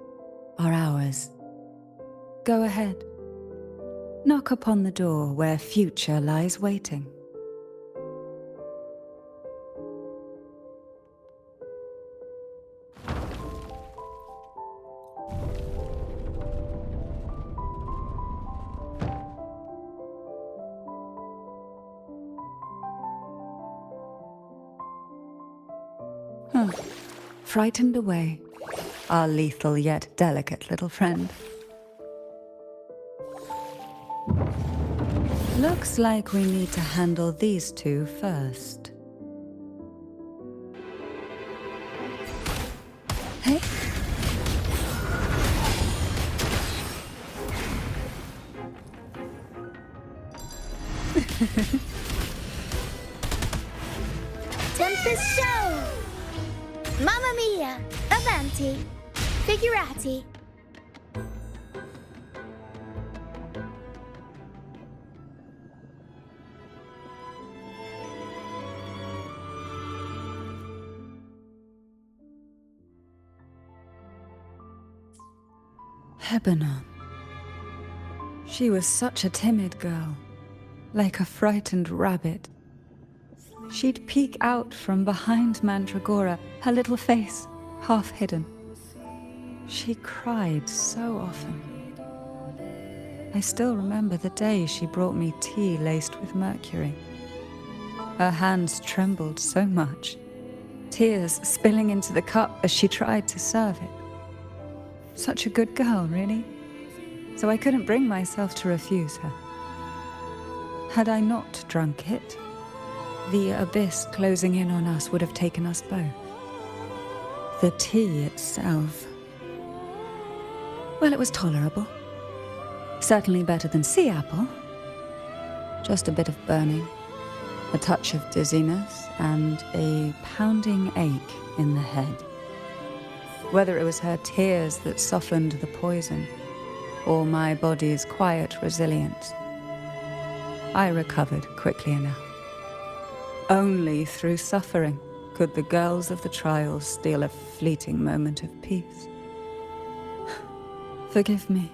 are ours. Go ahead. Knock upon the door where future lies waiting. Frightened away, our lethal yet delicate little friend. Looks like we need to handle these two first. Hey? Tempest show! Mamma mia! Avanti! Figurati! Lebanon. She was such a timid girl, like a frightened rabbit. She'd peek out from behind Mandragora, her little face half hidden. She cried so often. I still remember the day she brought me tea laced with mercury. Her hands trembled so much, tears spilling into the cup as she tried to serve it. Such a good girl, really. So I couldn't bring myself to refuse her. Had I not drunk it, the abyss closing in on us would have taken us both. The tea itself, well, it was tolerable. Certainly better than sea apple. Just a bit of burning, a touch of dizziness, and a pounding ache in the head. Whether it was her tears that softened the poison, or my body's quiet resilience, I recovered quickly enough. Only through suffering could the girls of the trials steal a fleeting moment of peace. Forgive me.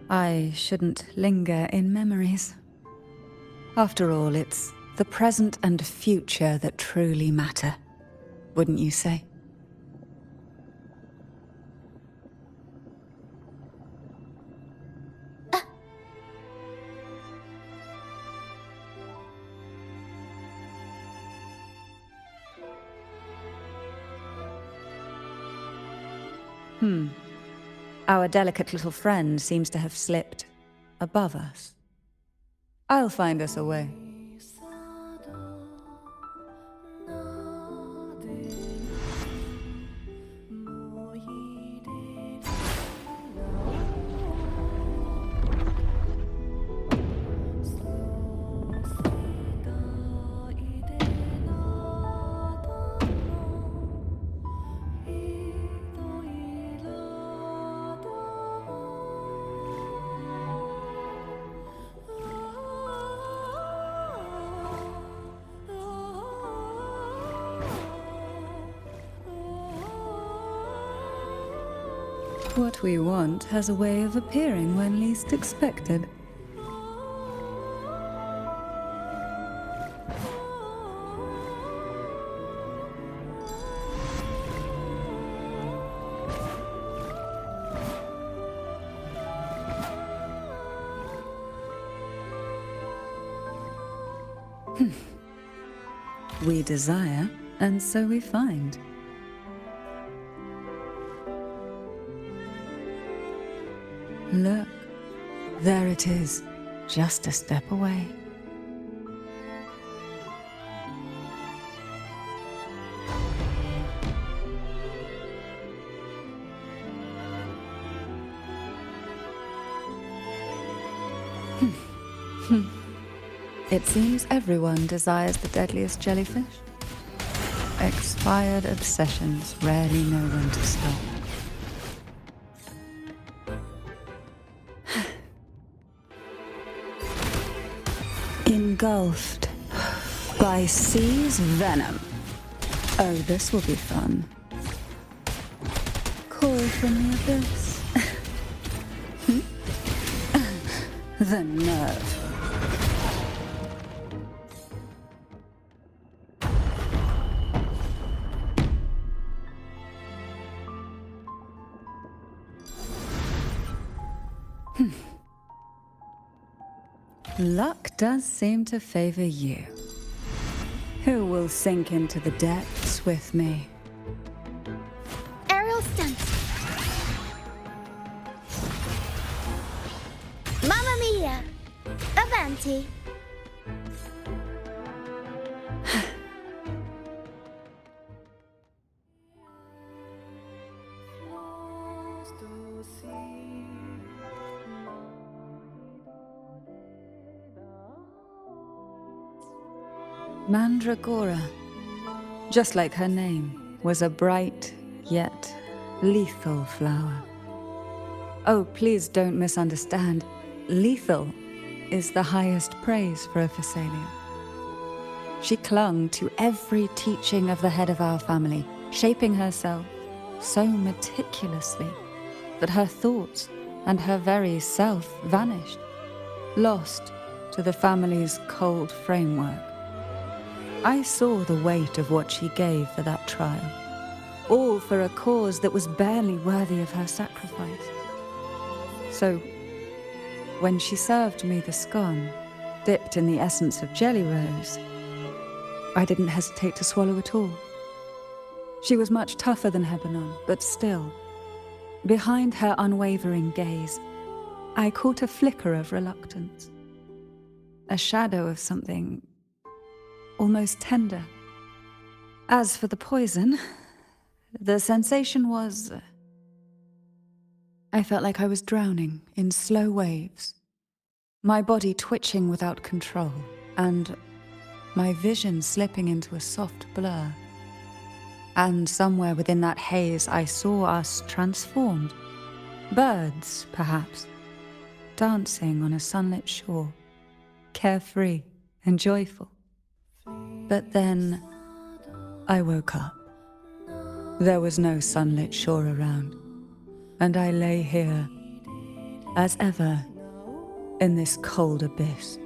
I shouldn't linger in memories. After all, it's the present and future that truly matter, wouldn't you say? Our delicate little friend seems to have slipped above us. I'll find us a way. What we want has a way of appearing when least expected. We desire, and so we find. Look, there it is, just a step away. It seems everyone desires the deadliest jellyfish. Expired obsessions rarely know when to stop. Engulfed by sea's venom. Oh, this will be fun. Call from the abyss. The nerve. Luck does seem to favor you. Who will sink into the depths with me? Aerial stunt. Mamma mia. Avanti. Mandragora, just like her name, was a bright yet lethal flower. Oh, please don't misunderstand. Lethal is the highest praise for a Phasalia. She clung to every teaching of the head of our family, shaping herself so meticulously that her thoughts and her very self vanished, lost to the family's cold framework. I saw the weight of what she gave for that trial, all for a cause that was barely worthy of her sacrifice. So, when she served me the scone, dipped in the essence of jelly rose, I didn't hesitate to swallow it all. She was much tougher than Hebanon, but still, behind her unwavering gaze, I caught a flicker of reluctance, a shadow of something almost tender. As for the poison, the sensation was... I felt like I was drowning in slow waves, my body twitching without control, and my vision slipping into a soft blur. And somewhere within that haze, I saw us transformed. Birds, perhaps, dancing on a sunlit shore, carefree and joyful. But then I woke up. There was no sunlit shore around, and I lay here, as ever, in this cold abyss.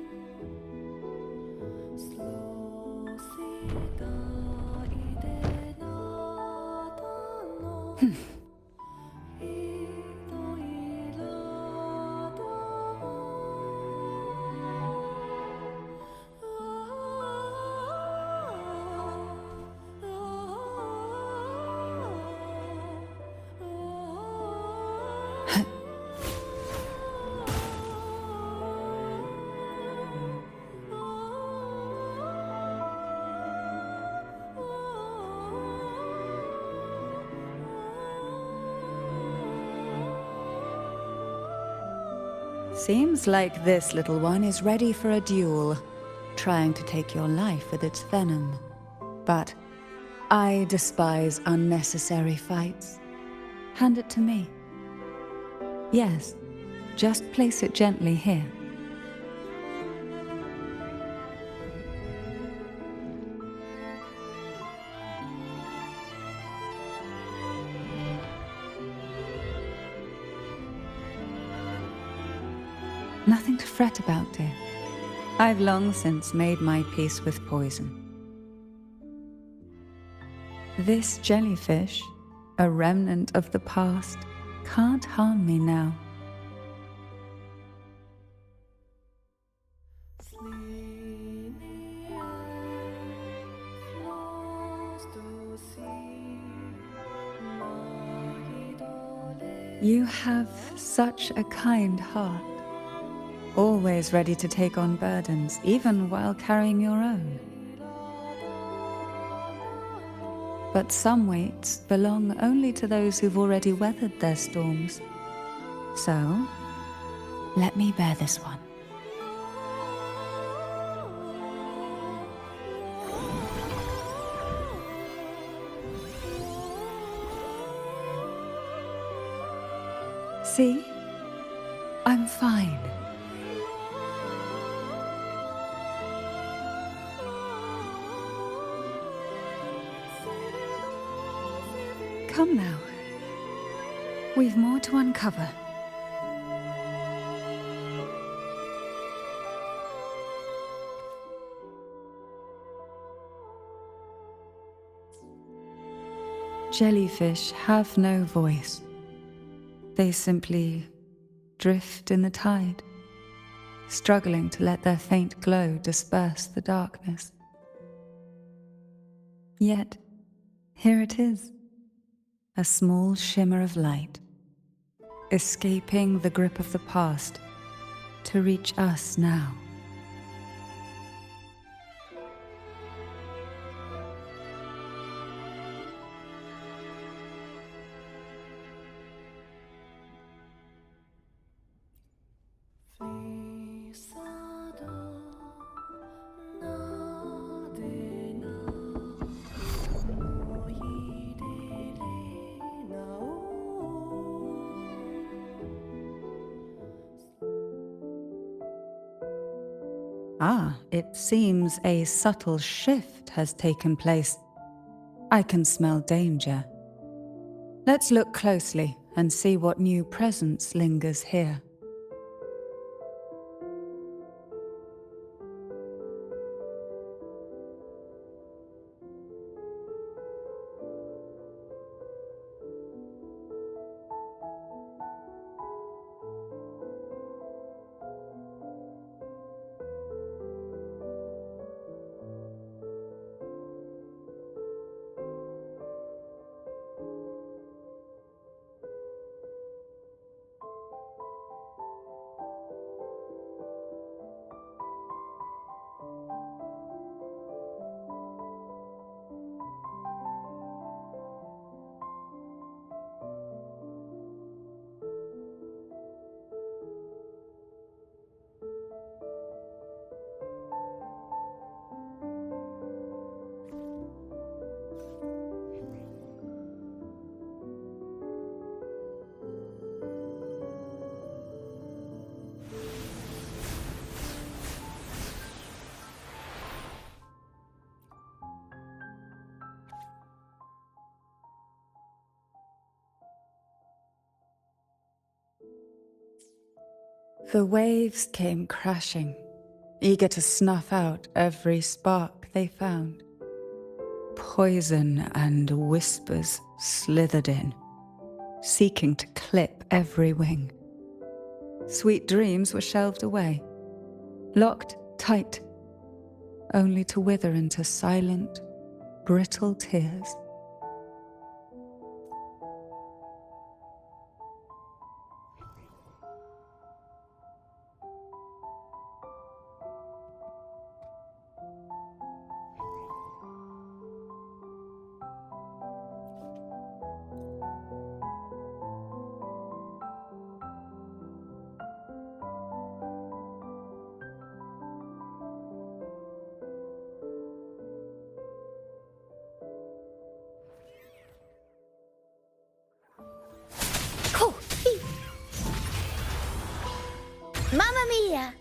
Seems like this little one is ready for a duel, trying to take your life with its venom. But I despise unnecessary fights. Hand it to me. Yes, just place it gently here. Nothing to fret about, dear. I've long since made my peace with poison. This jellyfish, a remnant of the past, can't harm me now. You have such a kind heart. Always ready to take on burdens, even while carrying your own. But some weights belong only to those who've already weathered their storms. So, let me bear this one. See? I'm fine. Come now. We've more to uncover. Jellyfish have no voice. They simply drift in the tide, struggling to let their faint glow disperse the darkness. Yet, here it is. A small shimmer of light, escaping the grip of the past to reach us now. Ah, it seems a subtle shift has taken place. I can smell danger. Let's look closely and see what new presence lingers here. The waves came crashing, eager to snuff out every spark they found. Poison and whispers slithered in, seeking to clip every wing. Sweet dreams were shelved away, locked tight, only to wither into silent, brittle tears. Cool. Mamma mia!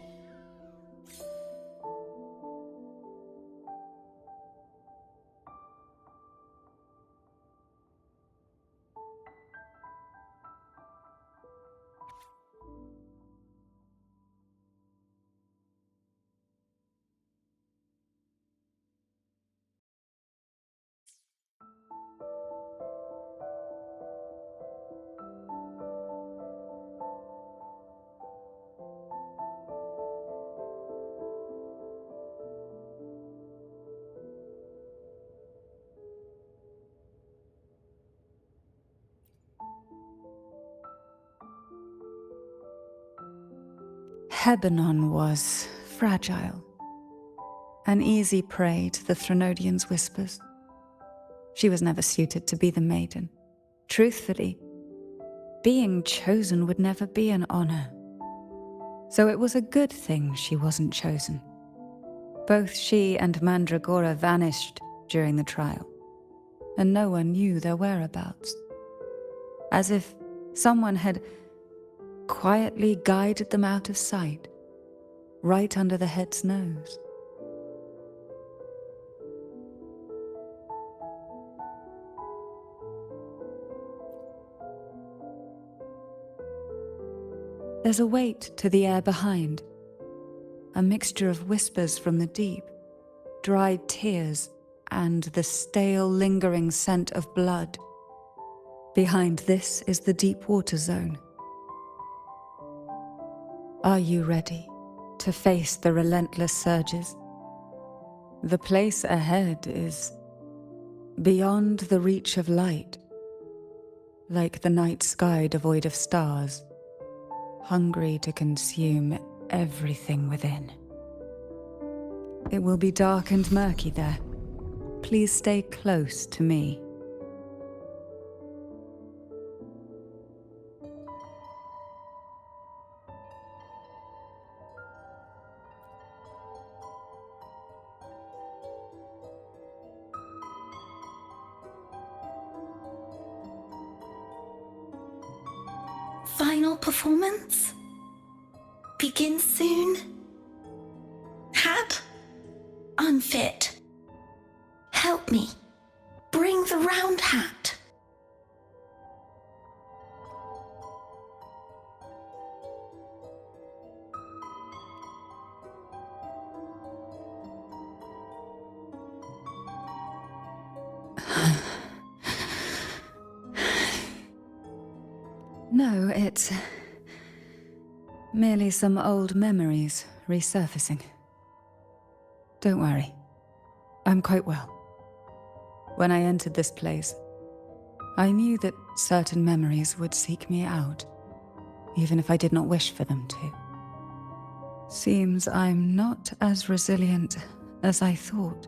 Hebanon was fragile, an easy prey to the Threnodians' whispers. She was never suited to be the maiden. Truthfully, being chosen would never be an honor. So it was a good thing she wasn't chosen. Both she and Mandragora vanished during the trial, and no one knew their whereabouts. As if someone had quietly guided them out of sight, right under the head's nose. There's a weight to the air behind, a mixture of whispers from the deep, dried tears, and the stale, lingering scent of blood. Behind this is the deep water zone. Are you ready to face the relentless surges? The place ahead is beyond the reach of light, like the night sky devoid of stars, hungry to consume everything within. It will be dark and murky there. Please stay close to me. Final performance? Begins soon? Hat? Unfit. Help me. Bring the round hat. No, it's merely some old memories resurfacing. Don't worry. I'm quite well. When I entered this place, I knew that certain memories would seek me out, even if I did not wish for them to. Seems I'm not as resilient as I thought.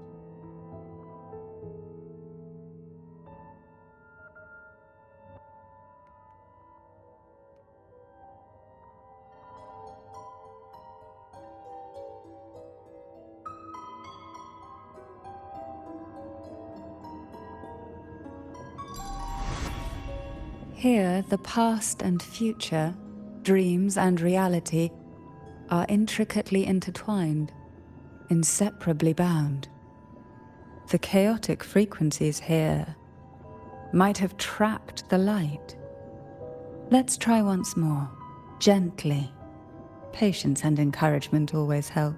Here, the past and future, dreams and reality, are intricately intertwined, inseparably bound. The chaotic frequencies here might have trapped the light. Let's try once more, gently. Patience and encouragement always help.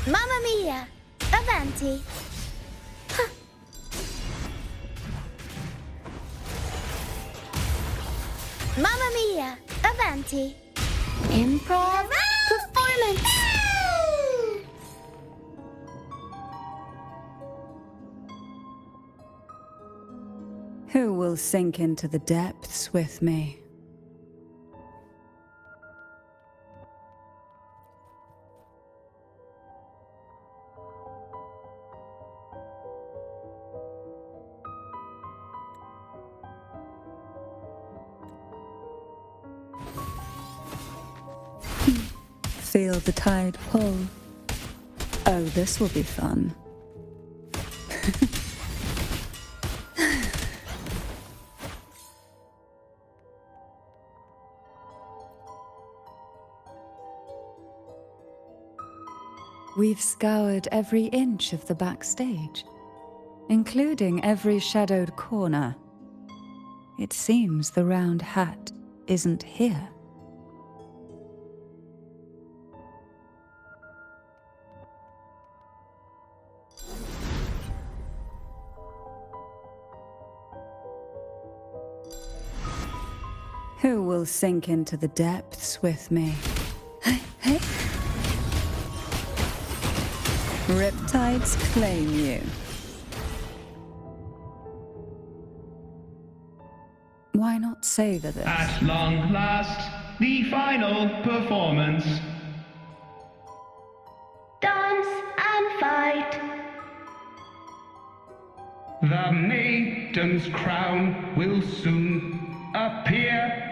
Mamma mia! Avanti! Huh. Mamma mia! Avanti! Improv performance! Who will sink into the depths with me? Feel the tide pull. Oh, this will be fun. We've scoured every inch of the backstage, including every shadowed corner. It seems the round hat isn't here. Who will sink into the depths with me? Hey. Riptides claim you. Why not savor this? At long last, the final performance. Dance and fight. The maiden's crown will soon appear.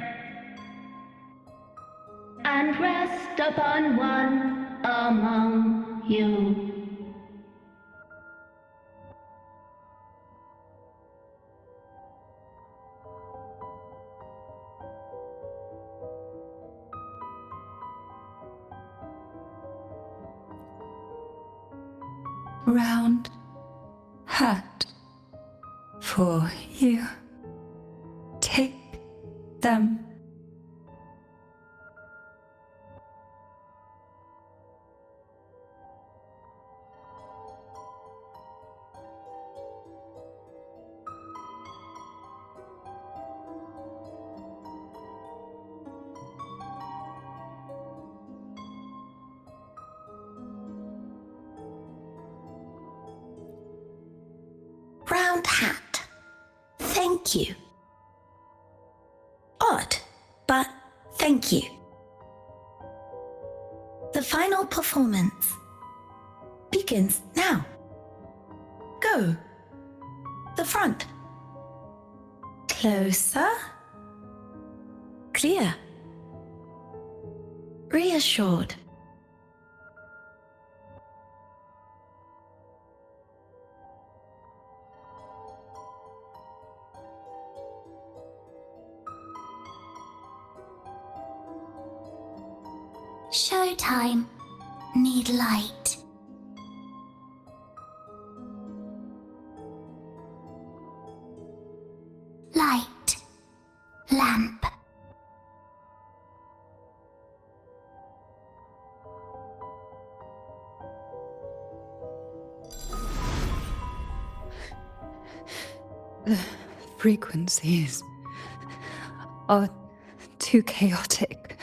And rest upon one among you. Round hat for you. Take them. Round hat. Thank you. Odd, but thank you. The final performance begins now. Go. The front. Closer. Clear. Reassured. Showtime. Need light. Light. Lamp. frequencies are too chaotic.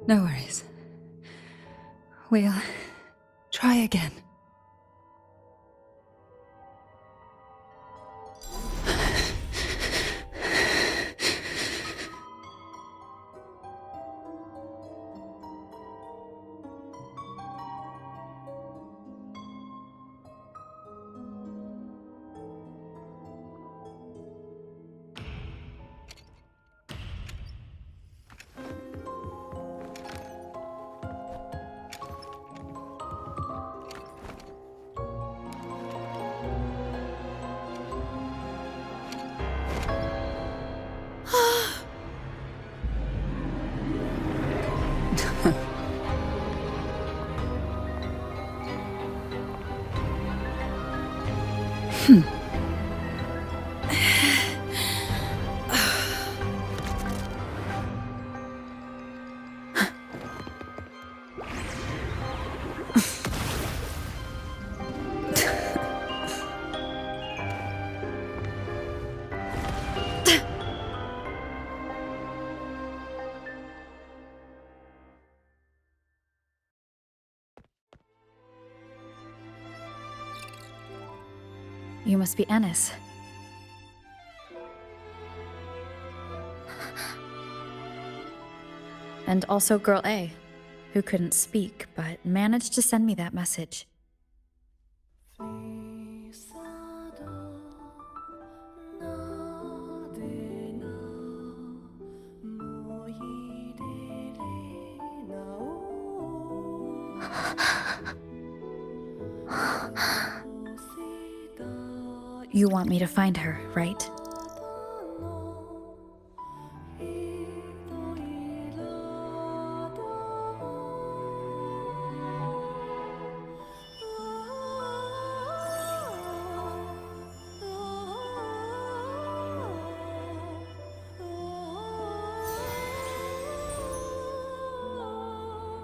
No worries. We'll try again. You must be Ennis. And also Girl A, who couldn't speak, but managed to send me that message. You want me to find her, right?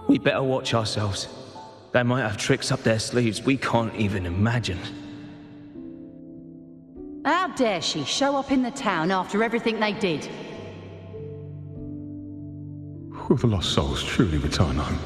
We better watch ourselves. They might have tricks up their sleeves we can't even imagine. How dare she show up in the town after everything they did? Will the lost souls truly return home?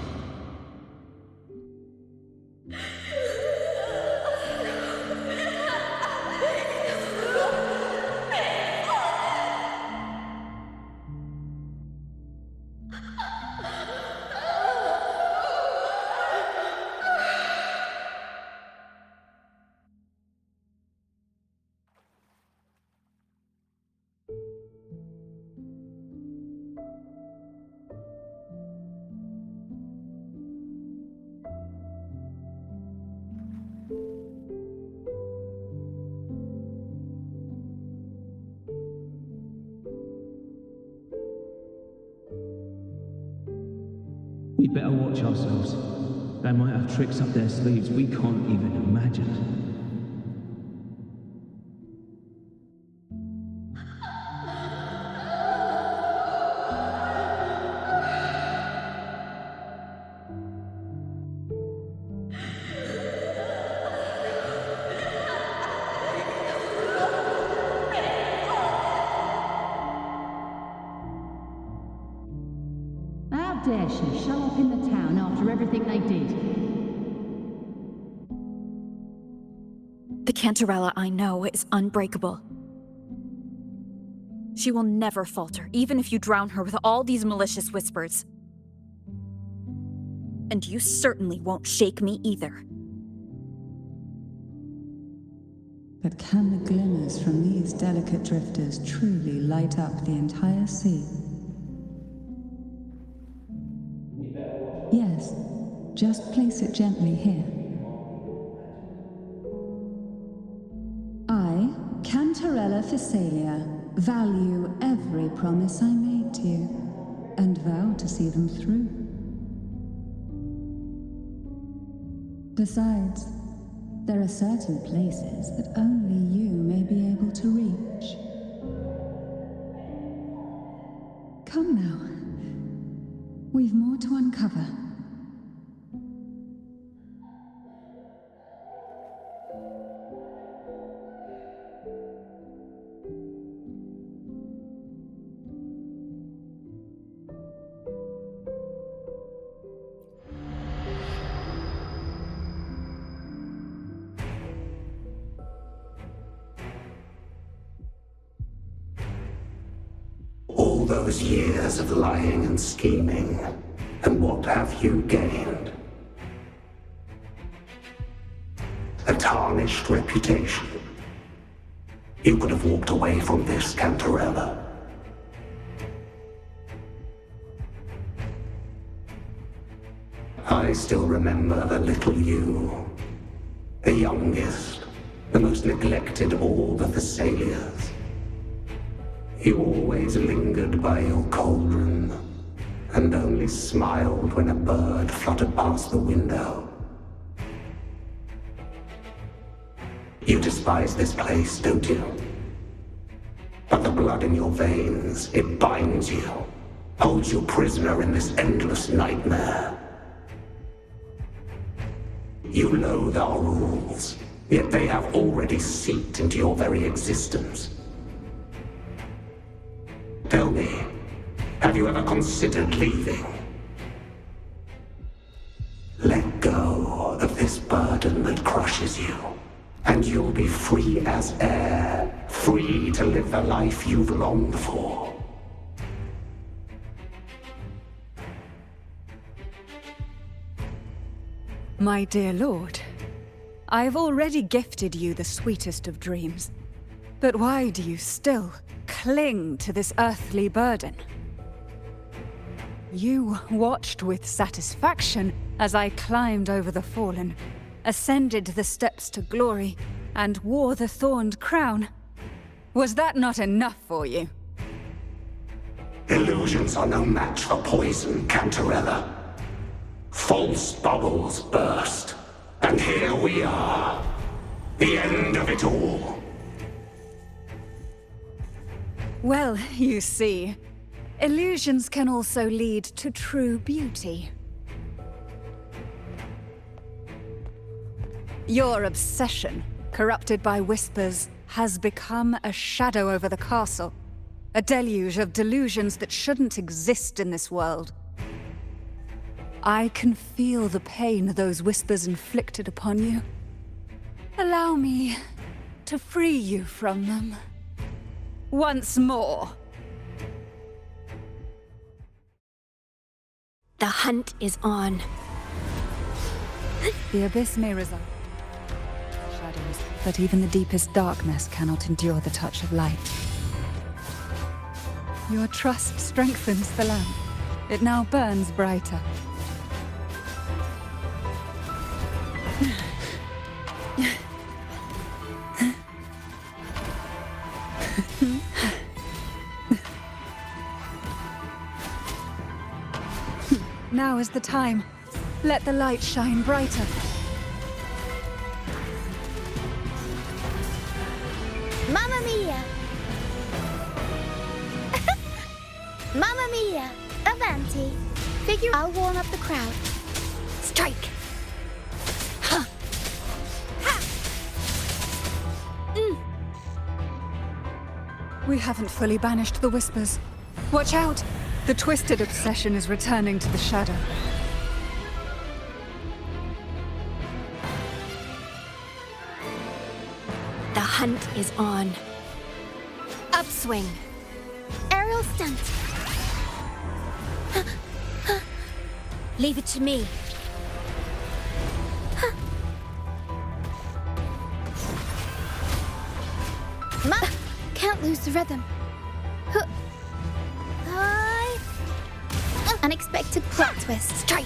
We better watch ourselves. They might have tricks up their sleeves we can't even imagine. How dare she show up in the town after everything they did? The Cantarella I know is unbreakable. She will never falter, even if you drown her with all these malicious whispers. And you certainly won't shake me either. But can the glimmers from these delicate drifters truly light up the entire sea? Yes, just place it gently here. I, Cantarella Physalia, value every promise I made to you, and vow to see them through. Besides, there are certain places that only you may be able to reach. Come now. We've more to uncover. those years of lying and scheming, and what have you gained? A tarnished reputation. You could have walked away from this, Cantarella. I still remember the little you, the youngest, the most neglected of all the Thessalians. You always lingered by your cauldron, and only smiled when a bird fluttered past the window. You despise this place, don't you? But the blood in your veins, it binds you, holds you prisoner in this endless nightmare. You loathe our rules, yet they have already seeped into your very existence. Tell me, have you ever considered leaving? Let go of this burden that crushes you, and you'll be free as air, free to live the life you've longed for. My dear lord, I have already gifted you the sweetest of dreams. But why do you still cling to this earthly burden? You watched with satisfaction as I climbed over the fallen, ascended the steps to glory, and wore the thorned crown. Was that not enough for you? Illusions are no match for poison, Cantarella. False bubbles burst, and here we are. The end of it all. Well, you see, illusions can also lead to true beauty. Your obsession, corrupted by whispers, has become a shadow over the castle. A deluge of delusions that shouldn't exist in this world. I can feel the pain those whispers inflicted upon you. Allow me to free you from them. Once more. The hunt is on. The abyss may result in shadows, but even the deepest darkness cannot endure the touch of light. Your trust strengthens the lamp. It now burns brighter. Now is the time. Let the light shine brighter. Mamma mia! Mamma mia! Avanti! Figure I'll warm up the crowd. Strike! Huh! Ha! We haven't fully banished the whispers. Watch out! The twisted obsession is returning to the shadow. The hunt is on. Upswing. Aerial stunt. Leave it to me. Can't lose the rhythm. Unexpected plot twist. Strike.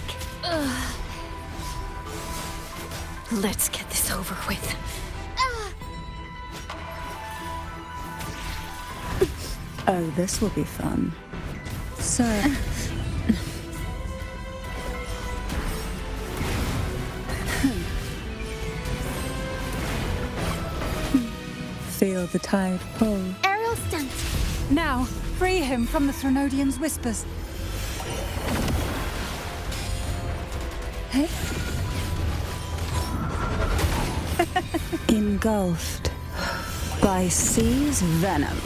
Let's get this over with. Oh, this will be fun. So... Feel the tide pull. Aerial stunt. Now, free him from the Threnodian's whispers. Hey? Engulfed by sea's venom.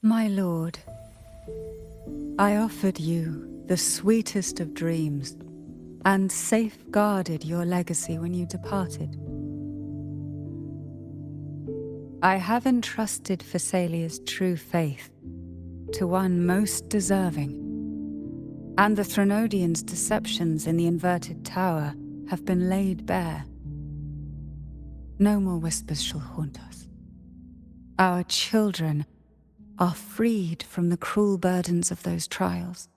My lord, I offered you the sweetest of dreams and safeguarded your legacy when you departed. I have entrusted Phassalia's true faith to one most deserving, and the Threnodians' deceptions in the inverted tower have been laid bare. No more whispers shall haunt us. Our children are freed from the cruel burdens of those trials.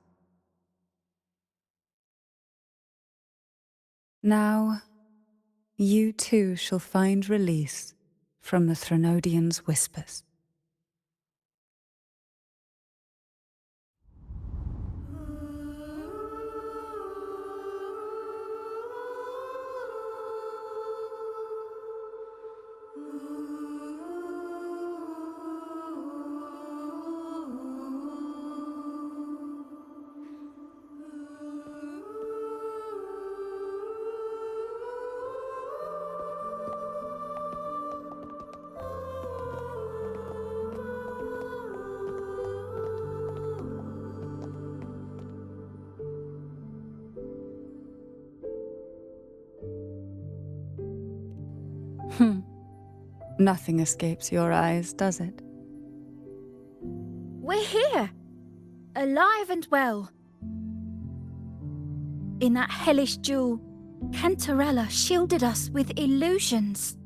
Now, you too shall find release from the Threnodians' whispers. Nothing escapes your eyes, does it? We're here, alive and well. In that hellish duel, Cantarella shielded us with illusions.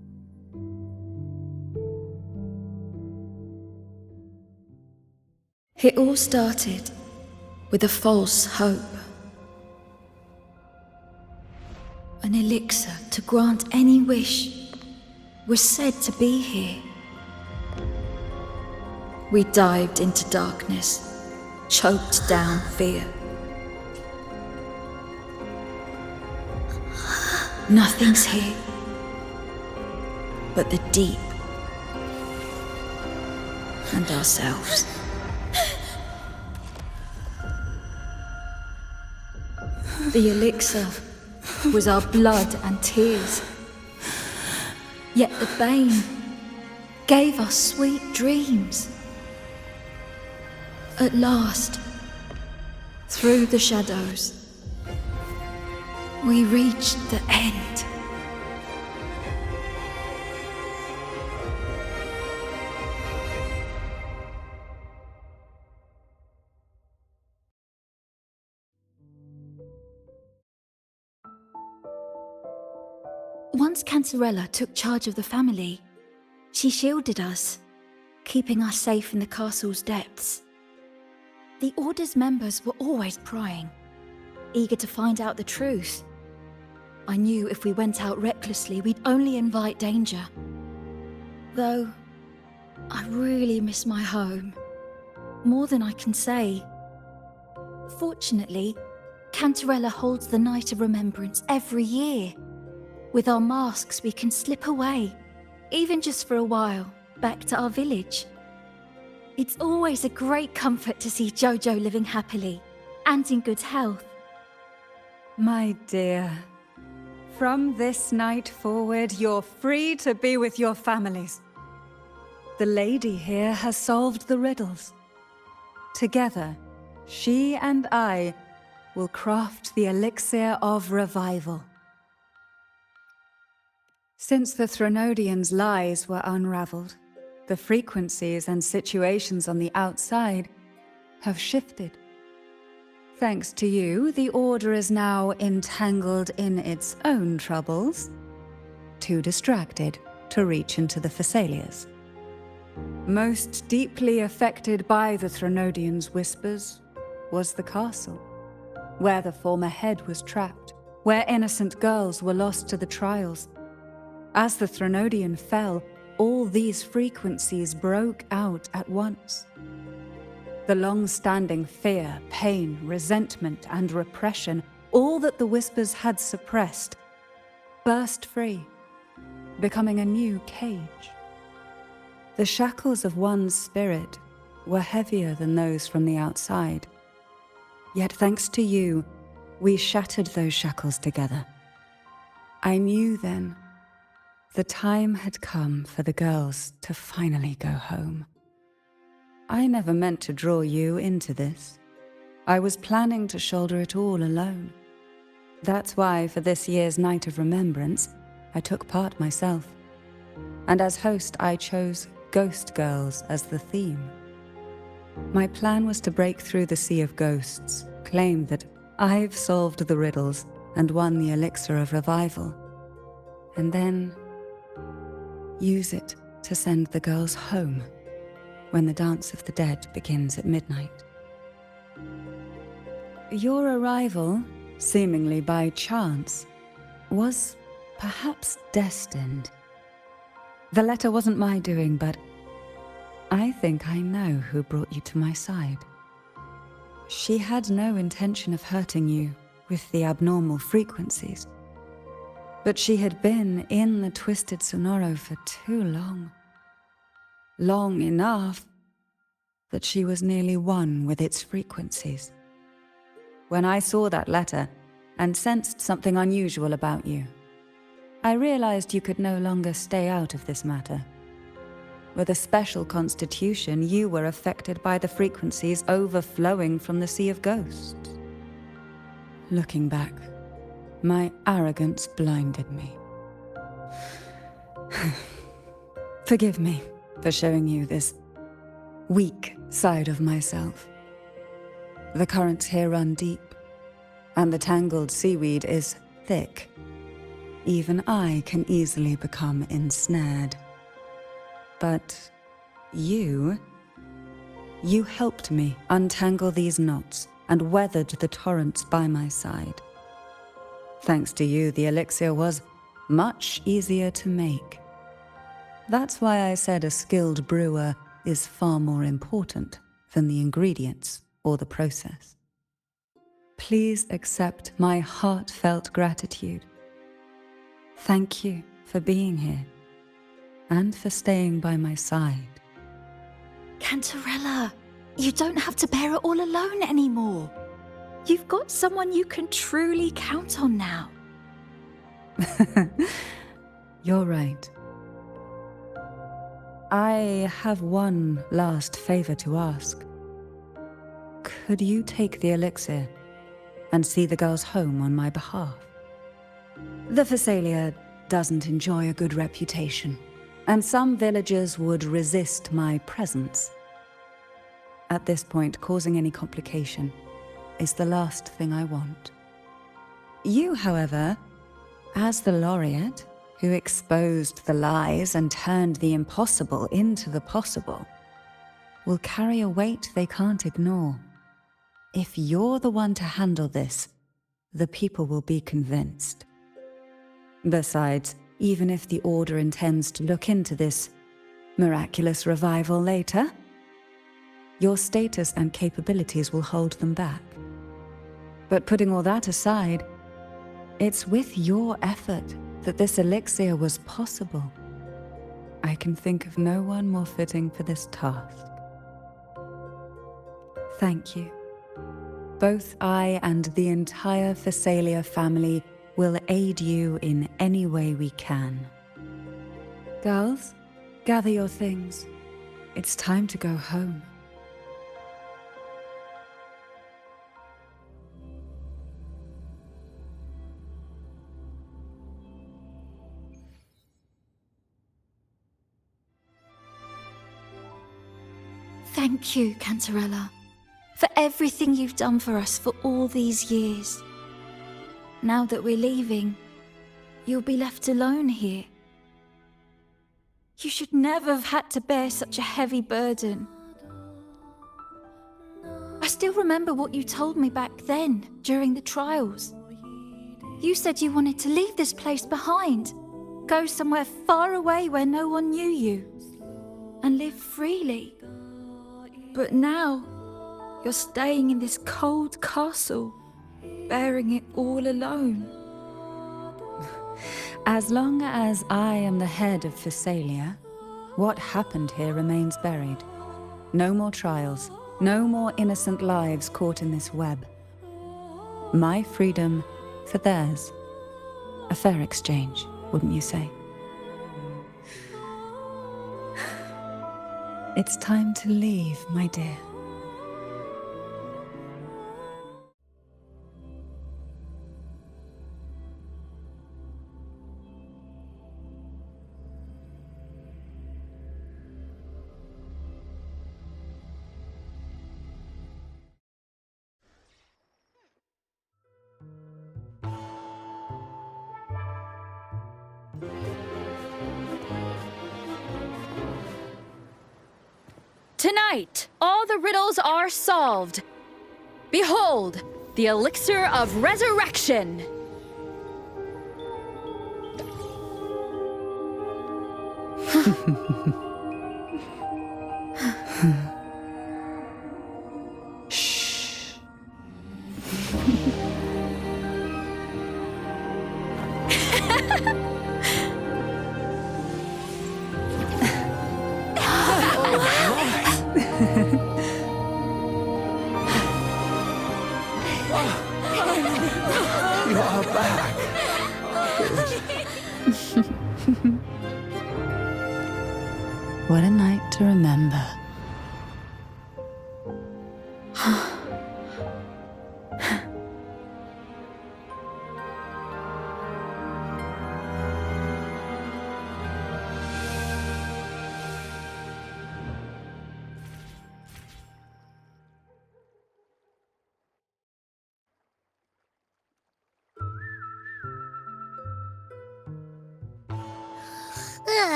It all started with a false hope. An elixir to grant any wish was said to be here. We dived into darkness, choked down fear. Nothing's here but the deep and ourselves. The elixir was our blood and tears. Yet the bane gave us sweet dreams. At last, through the shadows, we reached the end. Once Cantarella took charge of the family, she shielded us, keeping us safe in the castle's depths. The Order's members were always prying, eager to find out the truth. I knew if we went out recklessly, we'd only invite danger. Though, I really miss my home, more than I can say. Fortunately, Cantarella holds the Night of Remembrance every year. With our masks, we can slip away, even just for a while, back to our village. It's always a great comfort to see Jojo living happily and in good health. My dear, from this night forward, you're free to be with your families. The lady here has solved the riddles. Together, she and I will craft the elixir of revival. Since the Threnodians' lies were unraveled, the frequencies and situations on the outside have shifted. Thanks to you, the Order is now entangled in its own troubles, too distracted to reach into the Phassalias. Most deeply affected by the Threnodians' whispers was the castle, where the former head was trapped, where innocent girls were lost to the trials. As the Threnodian fell, all these frequencies broke out at once. The long-standing fear, pain, resentment, and repression, all that the whispers had suppressed, burst free, becoming a new cage. The shackles of one's spirit were heavier than those from the outside. Yet thanks to you, we shattered those shackles together. I knew then the time had come for the girls to finally go home. I never meant to draw you into this. I was planning to shoulder it all alone. That's why for this year's Night of Remembrance, I took part myself. and as host I chose Ghost Girls as the theme. My plan was to break through the sea of ghosts, claim that I've solved the riddles and won the elixir of revival, and then use it to send the girls home when the Dance of the Dead begins at midnight. Your arrival, seemingly by chance, was perhaps destined. The letter wasn't my doing, but I think I know who brought you to my side. She had no intention of hurting you with the abnormal frequencies, but she had been in the Twisted Sonoro for too long. Long enough that she was nearly one with its frequencies. When I saw that letter and sensed something unusual about you, I realized you could no longer stay out of this matter. With a special constitution, you were affected by the frequencies overflowing from the Sea of Ghosts. Looking back, my arrogance blinded me. Forgive me for showing you this weak side of myself. The currents here run deep, and the tangled seaweed is thick. Even I can easily become ensnared. But you helped me untangle these knots and weathered the torrents by my side. Thanks to you, the elixir was much easier to make. That's why I said a skilled brewer is far more important than the ingredients or the process. Please accept my heartfelt gratitude. Thank you for being here and for staying by my side. Cantarella, you don't have to bear it all alone anymore. You've got someone you can truly count on now. You're right. I have one last favor to ask. Could you take the elixir and see the girls home on my behalf? The Phasalia doesn't enjoy a good reputation, and some villagers would resist my presence. At this point, causing any complication is the last thing I want. You, however, as the laureate who exposed the lies and turned the impossible into the possible, will carry a weight they can't ignore. If you're the one to handle this, the people will be convinced. Besides, even if the Order intends to look into this miraculous revival later, your status and capabilities will hold them back. But putting all that aside, it's with your effort that this elixir was possible. I can think of no one more fitting for this task. Thank you. Both I and the entire Phasalia family will aid you in any way we can. Girls, gather your things. It's time to go home. Thank you, Cantarella, for everything you've done for us for all these years. Now that we're leaving, you'll be left alone here. You should never have had to bear such a heavy burden. I still remember what you told me back then, during the trials. You said you wanted to leave this place behind, go somewhere far away where no one knew you, and live freely. But now, you're staying in this cold castle, bearing it all alone. As long as I am the head of Phasalia, what happened here remains buried. No more trials, no more innocent lives caught in this web. My freedom for theirs. A fair exchange, wouldn't you say? It's time to leave, my dear. Tonight, all the riddles are solved. Behold, the elixir of resurrection. Shh. You are back. What a night to remember.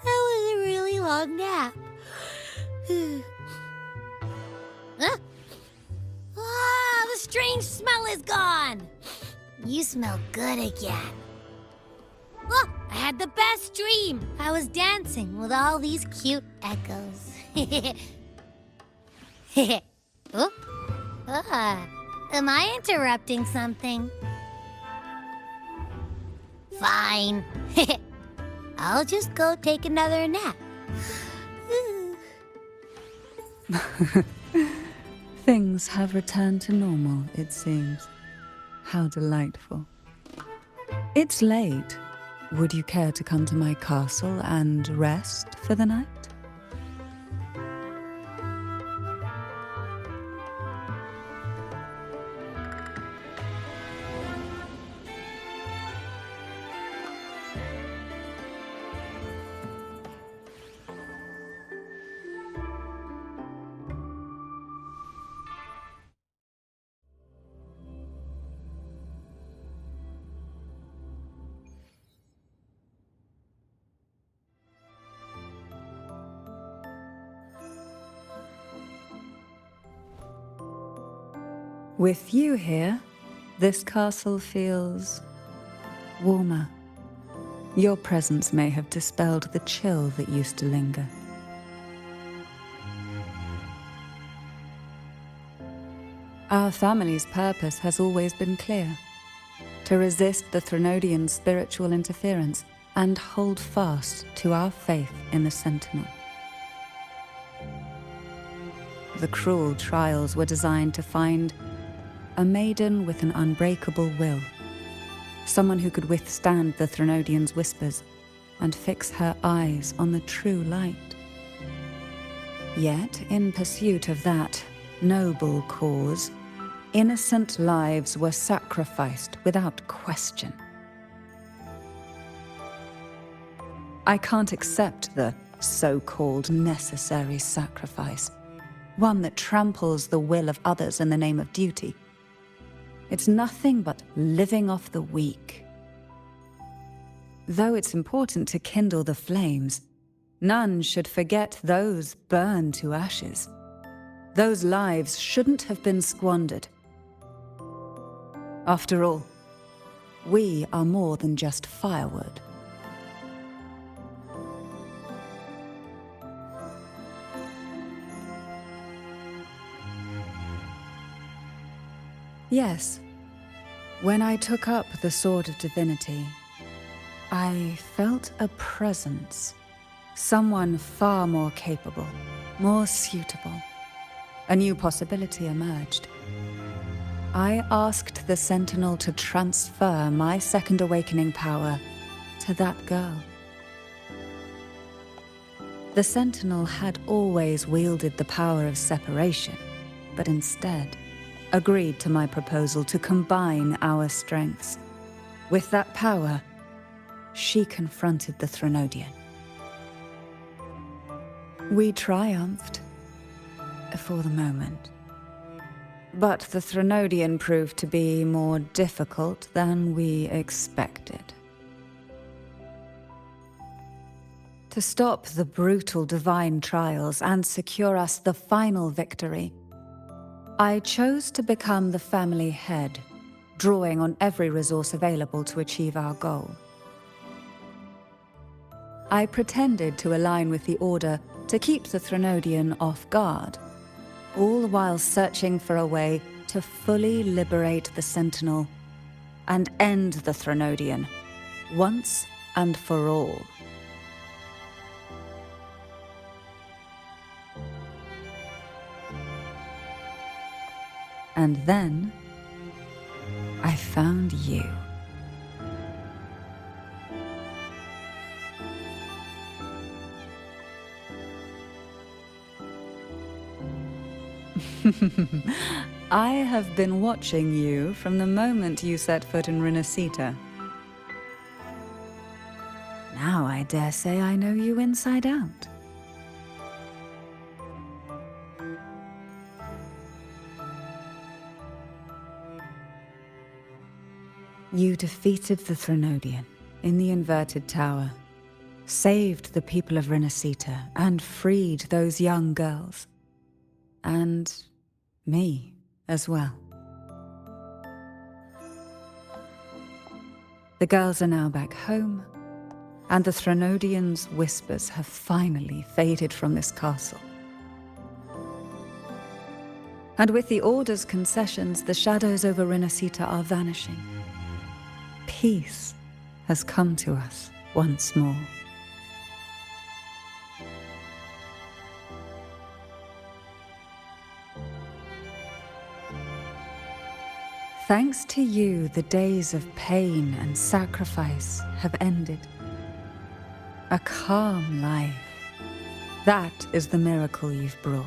That was a really long nap. Huh? Ah, the strange smell is gone. You smell good again. Look, I had the best dream. I was dancing with all these cute echoes. Oh? Am I interrupting something? Fine. I'll just go take another nap. Things have returned to normal, it seems. How delightful. It's late. Would you care to come to my castle and rest for the night? With you here, this castle feels warmer. Your presence may have dispelled the chill that used to linger. Our family's purpose has always been clear: to resist the Threnodian spiritual interference and hold fast to our faith in the Sentinel. The cruel trials were designed to find a maiden with an unbreakable will, someone who could withstand the Threnodian's whispers and fix her eyes on the true light. Yet, in pursuit of that noble cause, innocent lives were sacrificed without question. I can't accept the so-called necessary sacrifice, one that tramples the will of others in the name of duty. It's nothing but living off the weak. Though it's important to kindle the flames, none should forget those burned to ashes. Those lives shouldn't have been squandered. After all, we are more than just firewood. Yes, when I took up the Sword of Divinity, I felt a presence, someone far more capable, more suitable. A new possibility emerged. I asked the Sentinel to transfer my second awakening power to that girl. The Sentinel had always wielded the power of separation, but instead agreed to my proposal to combine our strengths. With that power, she confronted the Threnodian. We triumphed, for the moment. But the Threnodian proved to be more difficult than we expected. To stop the brutal divine trials and secure us the final victory, I chose to become the family head, drawing on every resource available to achieve our goal. I pretended to align with the Order to keep the Threnodian off guard, all while searching for a way to fully liberate the Sentinel and end the Threnodian, once and for all. And then, I found you. I have been watching you from the moment you set foot in Renacita. Now I dare say I know you inside out. You defeated the Threnodian in the Inverted Tower, saved the people of Renacita, and freed those young girls. And me as well. The girls are now back home, and the Threnodian's whispers have finally faded from this castle. And with the Order's concessions, the shadows over Renacita are vanishing. Peace has come to us once more. Thanks to you, the days of pain and sacrifice have ended. A calm life. That is the miracle you've brought.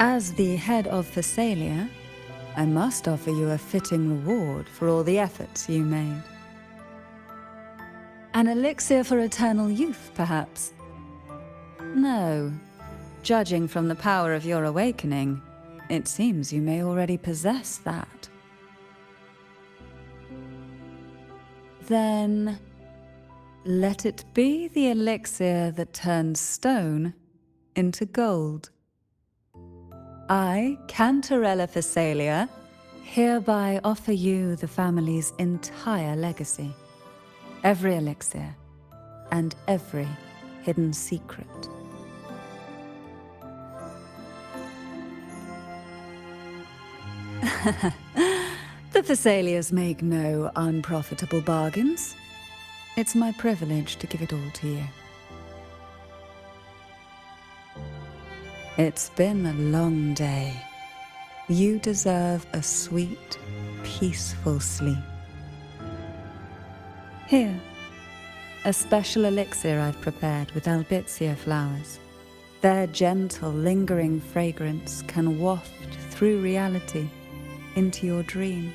As the head of Thessalia, I must offer you a fitting reward for all the efforts you made. An elixir for eternal youth, perhaps? No. Judging from the power of your awakening, it seems you may already possess that. Then, let it be the elixir that turns stone into gold. I, Cantarella Thessalia, hereby offer you the family's entire legacy. Every elixir, and every hidden secret. The Thessalias make no unprofitable bargains. It's my privilege to give it all to you. It's been a long day. You deserve a sweet, peaceful sleep. Here, a special elixir I've prepared with albizia flowers. Their gentle, lingering fragrance can waft through reality into your dream.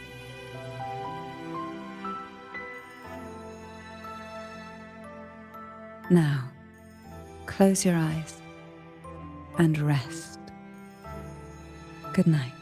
Now, close your eyes and rest. Good night.